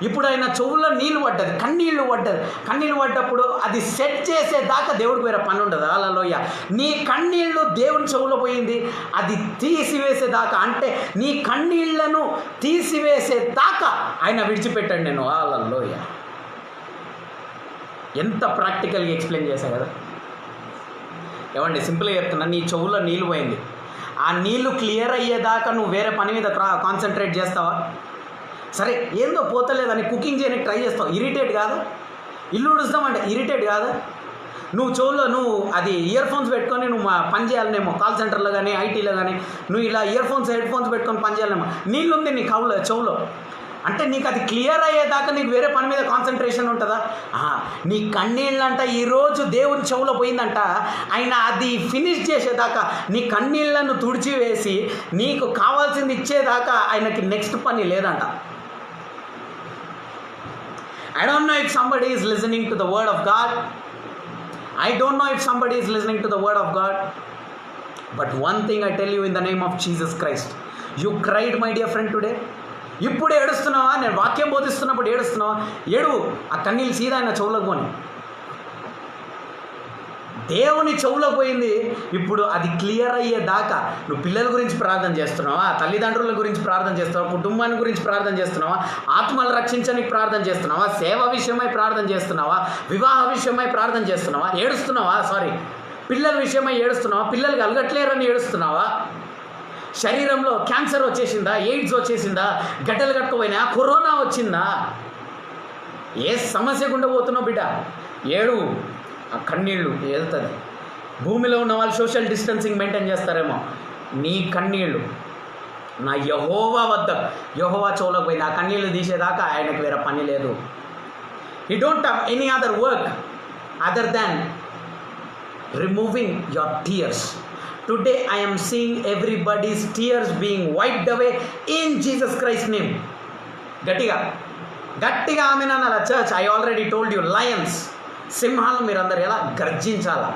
ఇప్పుడు ఆయన చెవుల్లో నీళ్ళు పడ్డది, కన్నీళ్ళు పడ్డప్పుడు అది సెట్ చేసేదాకా దేవుడికి వేరే పని ఉండదు. హల్లెలూయా. నీ కన్నీళ్ళు దేవుని చెవులో పోయింది, అది తీసివేసేదాకా, అంటే నీ కన్నీళ్లను తీసివేసేదాకా ఆయన విడిచిపెట్టాడు నేను. హల్లెలూయా. ఎంత ప్రాక్టికల్గా ఎక్స్ప్లెయిన్ చేశా కదా. ఏమండి, సింపుల్గా చెప్తున్నా, నీ చెవులో నీళ్ళు పోయింది, ఆ నీళ్ళు క్లియర్ అయ్యేదాకా నువ్వు వేరే పని మీద కాన్సన్ట్రేట్ చేస్తావా? సరే ఏందో పోతలేదని కుకింగ్ చేయడానికి ట్రై చేస్తావు, ఇరిటేట్ కాదు? ఇల్లు ఉడుస్తామంటే ఇరిటేట్ కాదా? నువ్వు చెవులో నువ్వు అది ఇయర్ ఫోన్స్ పెట్టుకొని నువ్వు పని చేయాలనేమో, కాల్ సెంటర్లో కానీ ఐటీలో కానీ నువ్వు ఇలా ఇయర్ ఫోన్స్ హెడ్ ఫోన్స్ పెట్టుకొని పని చేయాలనేమో. నీళ్ళు ఉంది నీ చెవులో అంటే నీకు అది క్లియర్ అయ్యేదాకా నీకు వేరే పని మీద కాన్సన్ట్రేషన్ ఉంటుందా? నీ కన్నీళ్ళంట ఈరోజు దేవుని చెవులో పోయిందంట, ఆయన అది ఫినిష్ చేసేదాకా నీ కన్నీళ్లను తుడిచివేసి నీకు కావాల్సింది ఇచ్చేదాకా ఆయనకి నెక్స్ట్ పని లేదంట. I don't know if somebody is listening to the word of God. I don't know if somebody is listening to the word of God. But one thing I tell you in the name of Jesus Christ. You cried, my dear friend, today. ఇప్పుడు ఏడుస్తున్నావా? నేను వాక్యం బోధిస్తున్నప్పుడు ఏడుస్తున్నావా? ఏడువు. ఆ కన్నీళ్ళు సీదా ఆయన చెవులకు పోని. దేవుని చెవులకు పోయింది. ఇప్పుడు అది క్లియర్ అయ్యేదాకా నువ్వు పిల్లల గురించి ప్రార్థన చేస్తున్నావా, తల్లిదండ్రుల గురించి ప్రార్థన చేస్తున్నావా, కుటుంబాన్ని గురించి ప్రార్థన చేస్తున్నావా, ఆత్మలు రక్షించడానికి ప్రార్థన చేస్తున్నావా, సేవ విషయమై ప్రార్థన చేస్తున్నావా, వివాహ విషయమై ప్రార్థన చేస్తున్నావా, ఏడుస్తున్నావా, పిల్లల విషయమై ఏడుస్తున్నావా, పిల్లలకి అలగట్లేరని ఏడుస్తున్నావా, శరీరంలో క్యాన్సర్ వచ్చేసిందా, ఎయిడ్స్ వచ్చేసిందా, గడ్డలు కట్టుకుపోయినా, కరోనా వచ్చిందా, ఏ సమస్య గుండా పోతున్నావు బిడ్డ? ఏడు. ఆ కన్నీళ్ళు వెళ్తుంది. భూమిలో ఉన్న వాళ్ళు సోషల్ డిస్టెన్సింగ్ మెయింటైన్ చేస్తారేమో, నీ కన్నీళ్ళు నా యెహోవా చెవులకు పోయింది. ఆ కన్నీళ్ళు తీసేదాకా ఆయనకు వేరే పని లేదు. He don't have any other work other than removing your tears. Today I am seeing everybody's tears being wiped away in Jesus Christ's name. గట్టిగా ఆమెన్ అనాల church. I already told you, lions, సింహాలు మీరందరూ ఎలా గర్జించాలా?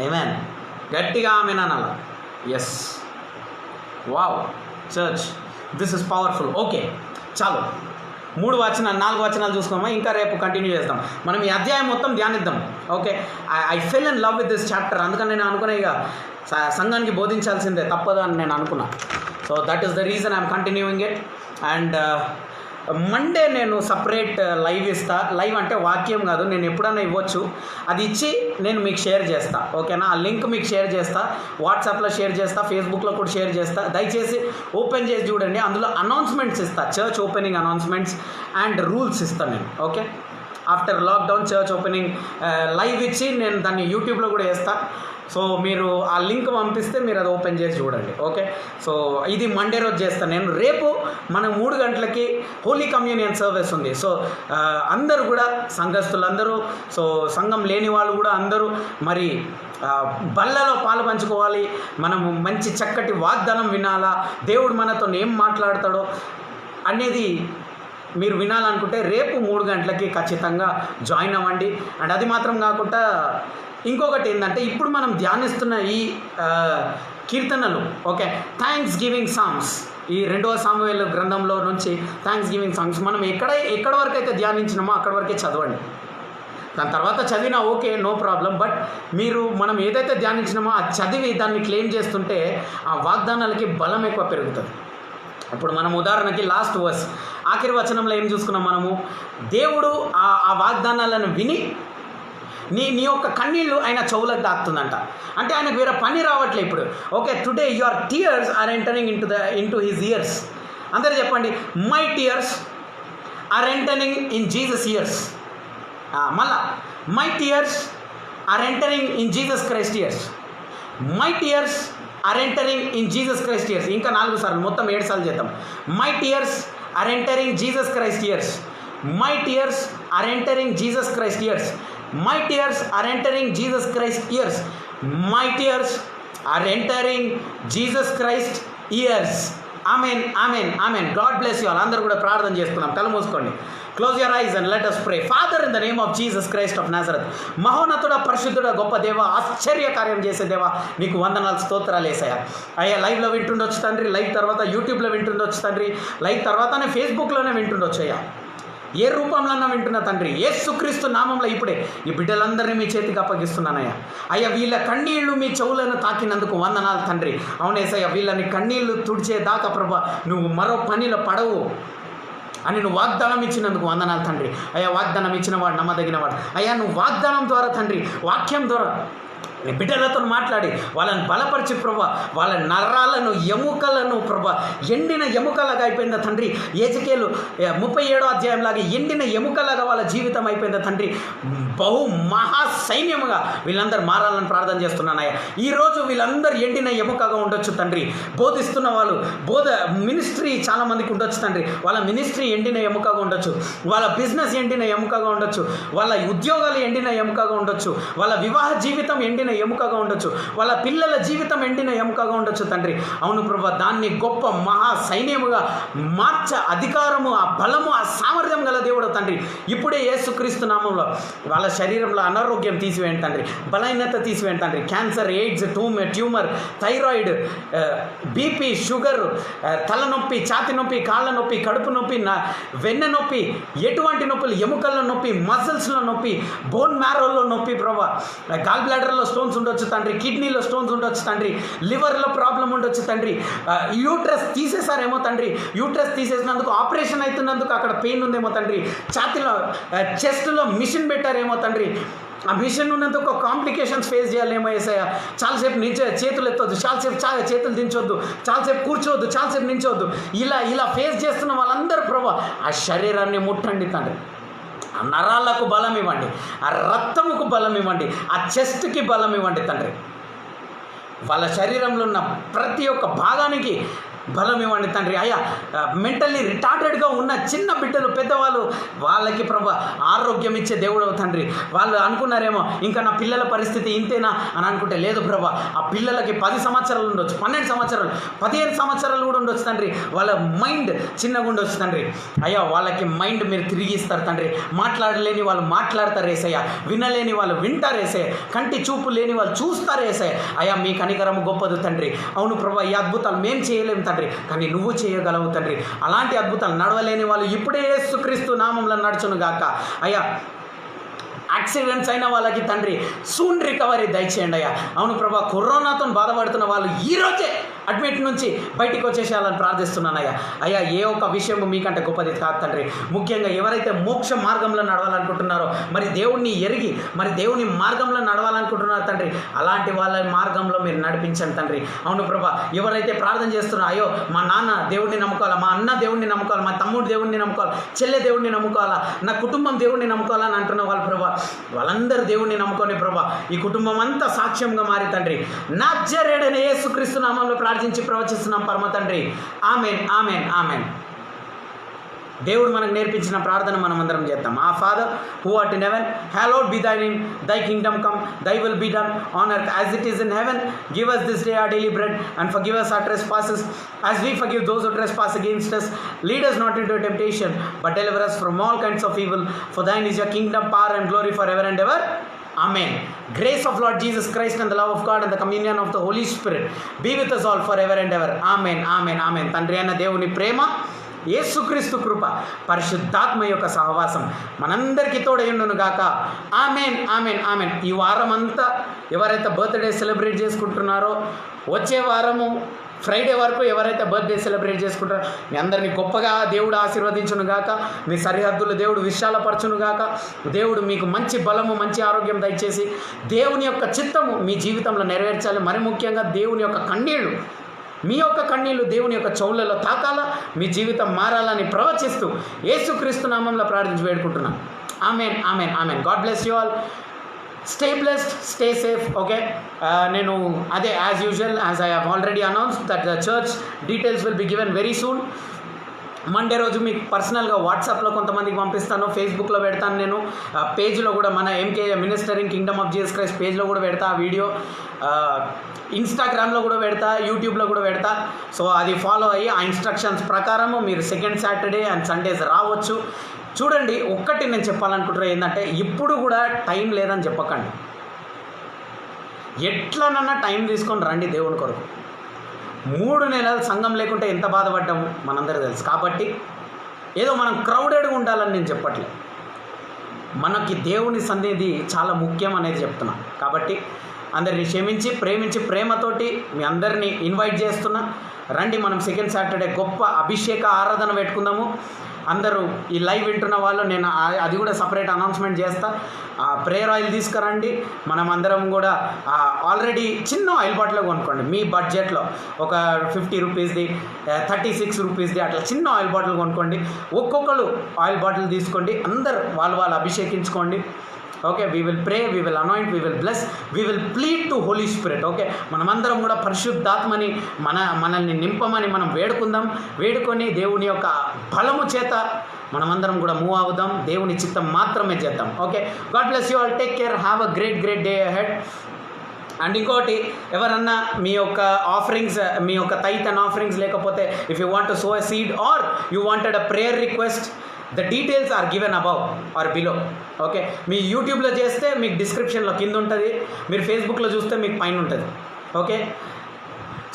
ఆమేన్. గట్టిగా ఆమెన్ అనాల. Yes, wow church, this is powerful. Okay, చాలు. 4 వచనాలు చూసుకున్నామా? ఇంకా రేపు కంటిన్యూ చేస్తాం. మనం ఈ అధ్యాయం మొత్తం ధ్యానిద్దాం. Okay, I fell in love with this chapter. అందుకని నేను అనుకున్నా ఇక సంఘానికి బోధించాల్సిందే, తప్పదు అని నేను అనుకున్నా. So that is the reason I'm continuing it. And Monday నేను సపరేట్ లైవ్ ఇస్తా. లైవ్ అంటే వాక్యం కాదు, నేను ఎప్పుడైనా ఇవ్వచ్చు. అది ఇచ్చి నేను మీకు షేర్ చేస్తా. ఓకేనా? ఆ లింక్ మీకు షేర్ చేస్తా, వాట్సాప్లో షేర్ చేస్తా, ఫేస్బుక్లో కూడా షేర్ చేస్తా. దయచేసి ఓపెన్ చేసి చూడండి. అందులో అనౌన్స్మెంట్స్ ఇస్తా, church opening announcements and rules ఇస్తాను నేను. Okay, after lockdown church opening live ఇచ్చి నేను దాన్ని యూట్యూబ్లో కూడా వేస్తా. సో మీరు ఆ లింక్ పంపిస్తే మీరు అది ఓపెన్ చేసి చూడండి. ఓకే, సో ఇది మండే రోజు చేస్తాను నేను. రేపు మనం 3 గంటలకి హోలీ కమ్యూనియన్ సర్వీస్ ఉంది. సో అందరూ కూడా, సంఘస్థులందరూ, సో సంఘం లేని వాళ్ళు కూడా అందరూ మరి బల్లలో పాలు పంచుకోవాలి. మనము మంచి చక్కటి వాగ్దానం వినాలా, దేవుడు మనతో ఏం మాట్లాడతాడో అనేది మీరు వినాలనుకుంటే రేపు 3 గంటలకి ఖచ్చితంగా జాయిన్ అవ్వండి. అండ్ అది మాత్రం కాకుండా ఇంకొకటి ఏంటంటే, ఇప్పుడు మనం ధ్యానిస్తున్న ఈ కీర్తనలు, ఓకే, థ్యాంక్స్ గివింగ్ సాంగ్స్, ఈ 2వ సాముయేలు గ్రంథంలో నుంచి థ్యాంక్స్ గివింగ్ సాంగ్స్ మనం ఎక్కడ వరకు అయితే ధ్యానించినామో అక్కడ వరకే చదవండి. దాని తర్వాత చదివినా ఓకే, నో ప్రాబ్లం. బట్ మనం ఏదైతే ధ్యానించినామో అది చదివి దాన్ని క్లెయిమ్ చేస్తుంటే ఆ వాగ్దానాలకి బలం ఎక్కువ పెరుగుతుంది. ఇప్పుడు మనం ఉదాహరణకి లాస్ట్ వర్స్, ఆఖరి వచనంలో ఏం చూసుకున్నాం మనము? దేవుడు ఆ వాగ్దానాలను విని నీ యొక్క కన్నీళ్ళు ఆయన చెవులకు తాకుతుందంట. అంటే ఆయనకు వేరే పని రావట్లే ఇప్పుడు. Okay, today your tears are entering into his ears. అందరూ చెప్పండి, my tears are entering in Jesus ears. మళ్ళా, my tears are entering in Jesus Christ ears. My tears are entering in Jesus Christ ears. ఇంకా 4 సార్లు, మొత్తం 7 సార్లు చేద్దాం. My tears are entering Jesus Christ ears. My tears are entering Jesus Christ ears. My tears are entering Jesus Christ ears. My tears are entering Jesus Christ ears. Amen, amen, amen. God bless you all. అందరూ కూడా ప్రార్థన చేసుకుందాం. కళ్ళు మూసుకోండి. Close your eyes and let us pray. Father, in the name of Jesus Christ of Nazareth, మహోన్నతుడ, పరిశుద్ధుడ, గొప్ప దేవ, ఆశ్చర్య కార్యం చేసే దేవ, నీకు వందనాలు, స్తోత్రాలు యేసయ్యా. అయ్యా, లైవ్లో వింటుండొచ్చు తండ్రి, లైవ్ తర్వాత యూట్యూబ్లో వింటుండొచ్చు తండ్రి, లైవ్ తర్వాతనే ఫేస్బుక్లోనే వింటుండొచ్చు అయ్యా. ఏ రూపంలో వింటున్న తండ్రి, యేసుక్రీస్తు నామంలో ఇప్పుడే ఈ బిడ్డలందరినీ మీ చేతికి అప్పగిస్తున్నానయ్యా. అయ్యా, వీళ్ళ కన్నీళ్లు మీ చెవులను తాకినందుకు వందనాలు తండ్రి. అవునేసయ్యా, వీళ్ళని కన్నీళ్లు తుడిచేదాకా ప్రభా నువ్వు మరో పనిలో పడవు అని నువ్వు వాగ్దానం ఇచ్చినందుకు వందనాలు తండ్రి. అయ్యా, వాగ్దానం ఇచ్చినవాడు నమ్మదగినవాడు. అయ్యా, నువ్వు వాగ్దానం ద్వారా తండ్రి, వాక్యం ద్వారా నీ బిడ్డలతో మాట్లాడి వాళ్ళని బలపరిచి ప్రభా, వాళ్ళ నరాలను ఎముకలను ప్రభా, ఎండిన ఎముకలాగా అయిపోయిందా తండ్రి. ఎజెకియేలు 37వ అధ్యాయంలాగా ఎండిన ఎముకలాగా వాళ్ళ జీవితం అయిపోయిందా తండ్రి. బహు మహా సైన్యముగా వీళ్ళందరూ మారాలని ప్రార్థన చేస్తున్నానయ్యా. ఈరోజు వీళ్ళందరూ ఎండిన ఎముకగా ఉండొచ్చు తండ్రి. బోధిస్తున్న వాళ్ళు మినిస్ట్రీ చాలామందికి ఉండొచ్చు తండ్రి. వాళ్ళ మినిస్ట్రీ ఎండిన ఎముకగా ఉండొచ్చు, వాళ్ళ బిజినెస్ ఎండిన ఎముకగా ఉండొచ్చు, వాళ్ళ ఉద్యోగాలు ఎండిన ఎముకగా ఉండొచ్చు, వాళ్ళ వివాహ జీవితం ఎండిన ఎముకగా ఉండొచ్చు, వాళ్ళ పిల్లల జీవితం ఎండిన ఎముకగా ఉండొచ్చు తండ్రి. అవును ప్రభా, దాన్ని గొప్ప మహా సైన్యముగా మార్చ అధికారము, ఆ బలము, ఆ సామర్థ్యం గల దేవుడు తండ్రి. ఇప్పుడే యేసుక్రీస్తు నామంలో వాళ్ళ శరీరంలో అనారోగ్యం తీసివేయండి తండ్రి, బలహీనత తీసివేయండి తండ్రి. Cancer, AIDS, tumour, thyroid, BP, sugar, తలనొప్పి, ఛాతి నొప్పి, కాళ్ళ నొప్పి, కడుపు నొప్పి, వెన్నె నొప్పి, ఎటువంటి నొప్పులు, ఎముకల్లో నొప్పి, మజిల్స్లో నొప్పి, బోన్ మ్యారోలో నొప్పి ప్రభా, గాల్ బ్లాడర్లో స్టోన్స్ ఉండొచ్చు తండ్రి, కిడ్నీలో స్టోన్స్ ఉండొచ్చు తండ్రి, లివర్లో ప్రాబ్లం ఉండొచ్చు తండ్రి, యూట్రస్ తీసేసారేమో తండ్రి, యూట్రస్ తీసేసినందుకు ఆపరేషన్ అవుతున్నందుకు అక్కడ పెయిన్ ఉందేమో తండ్రి, ఛాతీలో చెస్ట్లో మిషన్ పెట్టారేమో తండ్రి, ఆ మిషన్ ఉన్నందుకు కాంప్లికేషన్స్ ఫేస్ చేయాలేమో ఏసయ్య. చాలాసేపు చేతులు ఎత్తొద్దు, చాలాసేపు చేతులు దించొద్దు, చాలాసేపు కూర్చోవద్దు, చాలాసేపు నించొద్దు, ఇలా ఫేస్ చేస్తున్న వాళ్ళందరూ ప్రభా ఆ శరీరాన్ని ముట్టండి తండ్రి. ఆ నరాలకు బలం ఇవ్వండి, ఆ రక్తముకు బలం ఇవ్వండి, ఆ చెస్ట్కి బలం ఇవ్వండి తండ్రి. వాళ్ళ శరీరంలో ఉన్న ప్రతి ఒక్క భాగానికి బలం ఇవ్వండి తండ్రి. అయ్యా, మెంటల్లీ రిటార్టెడ్గా ఉన్న చిన్న బిడ్డలు, పెద్దవాళ్ళు, వాళ్ళకి ప్రభా ఆరోగ్యం ఇచ్చే దేవుడు తండ్రి. వాళ్ళు అనుకున్నారేమో ఇంకా నా పిల్లల పరిస్థితి ఇంతేనా అని అనుకుంటే లేదు ప్రభా, ఆ పిల్లలకి 10 సంవత్సరాలు ఉండొచ్చు, 12 సంవత్సరాలు, 15 సంవత్సరాలు కూడా ఉండొచ్చు తండ్రి. వాళ్ళ మైండ్ చిన్నగా ఉండొచ్చు తండ్రి. అయ్యా, వాళ్ళకి మైండ్ మీరు తిరిగి ఇస్తారు తండ్రి. మాట్లాడలేని వాళ్ళు మాట్లాడతారు ఏసయ్య, వినలేని వాళ్ళు వింటారు ఏసయ్య, కంటి చూపు లేని వాళ్ళు చూస్తారు ఏసయ్య. అయ్యా, మీ కనికరము గొప్పదు తండ్రి. అవును ప్రభా, ఈ అద్భుతాలు మేము చేయలేము తండ్రి, కానీ నువ్వు చేయగలవు తండ్రి. అలాంటి అద్భుతాలు నడవలేని వాళ్ళు ఇప్పుడే యేసుక్రీస్తు నామంలో నడుచును గాక. అయ్యా, యాక్సిడెంట్స్ అయిన వాళ్ళకి తండ్రి సూన్ రికవరీ దయచేయండి అయ్యా. అవును ప్రభా, కరోనాతో బాధపడుతున్న వాళ్ళు ఈరోజే అడ్మిట్ నుంచి బయటికి వచ్చేసేయాలని ప్రార్థిస్తున్నానయ్యా. అయ్యా, ఏ ఒక్క విషయం మీకంటే గొప్పది కాదు తండ్రి. ముఖ్యంగా ఎవరైతే మోక్ష మార్గంలో నడవాలనుకుంటున్నారో, మరి దేవుణ్ణి ఎరిగి మరి దేవుని మార్గంలో నడవాలనుకుంటున్నారో తండ్రి, అలాంటి వాళ్ళ మార్గంలో మీరు నడిపించండి తండ్రి. అవును ప్రభా, ఎవరైతే ప్రార్థన చేస్తున్నారో, అయ్యో మా నాన్న దేవుడిని నమ్ముకోవాలా, మా అన్న దేవుడిని నమ్ముకోవాలి, మా తమ్ముడు దేవుడిని నమ్ముకోవాలి, చెల్లె దేవుడిని నమ్ముకోవాలా, నా కుటుంబం దేవుడిని నమ్ముకోవాలని అంటున్న వాళ్ళు ప్రభా, వాళ్ళందరూ దేవుడిని నమ్ముకొని ప్రభా ఈ కుటుంబం అంతా సాక్ష్యంగా మారి తండ్రి, నజరేయుడైన యేసుక్రీస్తు నామములో ప్రార్థించి ప్రవచిస్తున్నాం పరమ తండ్రి. Amen, amen, amen. దేవుడు మనకు నేర్పించిన ప్రార్థన మనం అందరం చేద్దాం. ఆ father who art in heaven, hallowed be thy name, thy kingdom come, thy will be done on earth as it is in heaven. Give us this day our daily bread, and forgive us our trespasses as we forgive those who trespass against us. Lead us not into temptation, but deliver us from all kinds of evil. For thine is your kingdom, power and glory forever and ever. Amen. Grace of Lord Jesus Christ and the love of God and the communion of the Holy Spirit be with us all forever and ever. Amen, amen, amen. తండ్రి అయిన దేవుని ప్రేమ, యేసుక్రీస్తు కృప, పరిశుద్ధాత్మ యొక్క సహవాసం మనందరికీ తోడైండును గాక. Amen, amen, amen. ఈ వారం అంతా ఎవరైతే బర్త్డే సెలబ్రేట్ చేసుకుంటున్నారో, వచ్చే వారము ఫ్రైడే వరకు ఎవరైతే బర్త్డే సెలబ్రేట్ చేసుకుంటారో మీ అందరినీ గొప్పగా దేవుడు ఆశీర్వదించును గాక. మీ సరిహద్దులు దేవుడు విశాలపరచును గాక. దేవుడు మీకు మంచి బలము, మంచి ఆరోగ్యం దయచేసి దేవుని యొక్క చిత్తము మీ జీవితంలో నెరవేర్చాలి. మరి ముఖ్యంగా దేవుని యొక్క కన్నీళ్లు, మీ యొక్క కన్నీళ్లు దేవుని యొక్క చెవులలో తాకాలా, మీ జీవితం మారాలని ప్రవచిస్తూ యేసుక్రీస్తు నామంలో ప్రార్థించి వేడుకుంటున్నాను. Amen, amen, amen. God bless you all. Stay blessed, stay safe. Okay, నేను అదే as usual as I have already announced that the church details will be given very soon. Monday రోజు మీకు పర్సనల్గా వాట్సాప్లో కొంతమందికి పంపిస్తాను, ఫేస్బుక్లో పెడతాను, నేను పేజ్లో కూడా మన MK ministering kingdom of Jesus Christ పేజ్లో కూడా పెడతా ఆ వీడియో, ఇన్స్టాగ్రామ్లో కూడా పెడతా, యూట్యూబ్లో కూడా పెడతా. సో అది ఫాలో అయ్యి ఆ ఇన్స్ట్రక్షన్స్ ప్రకారము మీరు సెకండ్ సాటర్డే అండ్ సండేస్ రావచ్చు. చూడండి, ఒక్కటి నేను చెప్పాలనుకుంటున్నా ఏంటంటే, ఇప్పుడు కూడా టైం లేదని చెప్పకండి. ఎట్లనన్నా టైం తీసుకొని రండి దేవుని కొరకు. 3 నెలలు సంఘం లేకుంటే ఎంత బాధపడ్డాము మనందరికీ తెలుసు. కాబట్టి ఏదో మనం క్రౌడెడ్గా ఉండాలని నేను చెప్పట్లేదు, మనకి దేవుని సన్నిధి చాలా ముఖ్యం అనేది చెప్తున్నా. కాబట్టి అందరినీ క్షమించి, ప్రేమించి, ప్రేమతోటి మీ అందరినీ ఇన్వైట్ చేస్తున్నా. రండి, మనం సెకండ్ సాటర్డే గొప్ప అభిషేక ఆరాధన పెట్టుకుందాము. అందరూ ఈ లైవ్ వింటున్న వాళ్ళు నేను అది కూడా సపరేట్ అనౌన్స్మెంట్ చేస్తా. ప్రేయర్ ఆయిల్ తీసుకురండి. మనం అందరం కూడా ఆల్రెడీ చిన్న ఆయిల్ బాటిల్ కొనుక్కోండి. మీ బడ్జెట్లో ఒక 50 రూపీస్ది, 36 రూపీస్ది అట్లా చిన్న ఆయిల్ బాటిల్ కొనుక్కోండి. ఒక్కొక్కరు ఆయిల్ బాటిల్ తీసుకోండి. అందరు వాళ్ళు అభిషేకించుకోండి. Okay, we will pray, we will anoint, we will bless, we will plead to Holy Spirit. Okay, మనమందరం కూడా పరిశుద్ధాత్మని మనల్ని నింపమని మనం వేడుకొని దేవుని యొక్క బలము చేత మనమందరం కూడా మూవ్ అవుదాం. దేవుని చిత్తం మాత్రమే చేద్దాం. Okay, God bless you all. Take care. Have a great day ahead. And ఇంకోటి, ఎవరన్నా మీ యొక్క ఆఫరింగ్స్, మీ యొక్క టైత్ అండ్ ఆఫరింగ్స్ లేకపోతే if you want to sow a seed or you wanted a prayer request, the details are given above or below. Okay, మీ యూట్యూబ్లో చేస్తే మీకు డిస్క్రిప్షన్లో కింద ఉంటుంది, మీరు ఫేస్బుక్లో చూస్తే మీకు పైన ఉంటుంది. ఓకే,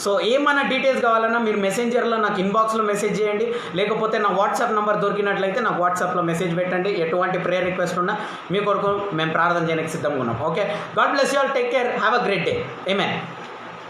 సో ఏమన్నా డీటెయిల్స్ కావాలన్నా మీరు మెసెంజర్లో నాకు ఇన్బాక్స్లో మెసేజ్ చేయండి, లేకపోతే నా వాట్సాప్ నెంబర్ దొరికినట్లయితే నాకు వాట్సాప్లో మెసేజ్ పెట్టండి. ఎటువంటి ప్రేయర్ రిక్వెస్ట్ ఉన్నా మీ కొరకు మేము ప్రార్థన చేయడానికి సిద్ధంగా ఉన్నాం. Okay, God bless you all. Take care. Have a great day. Amen.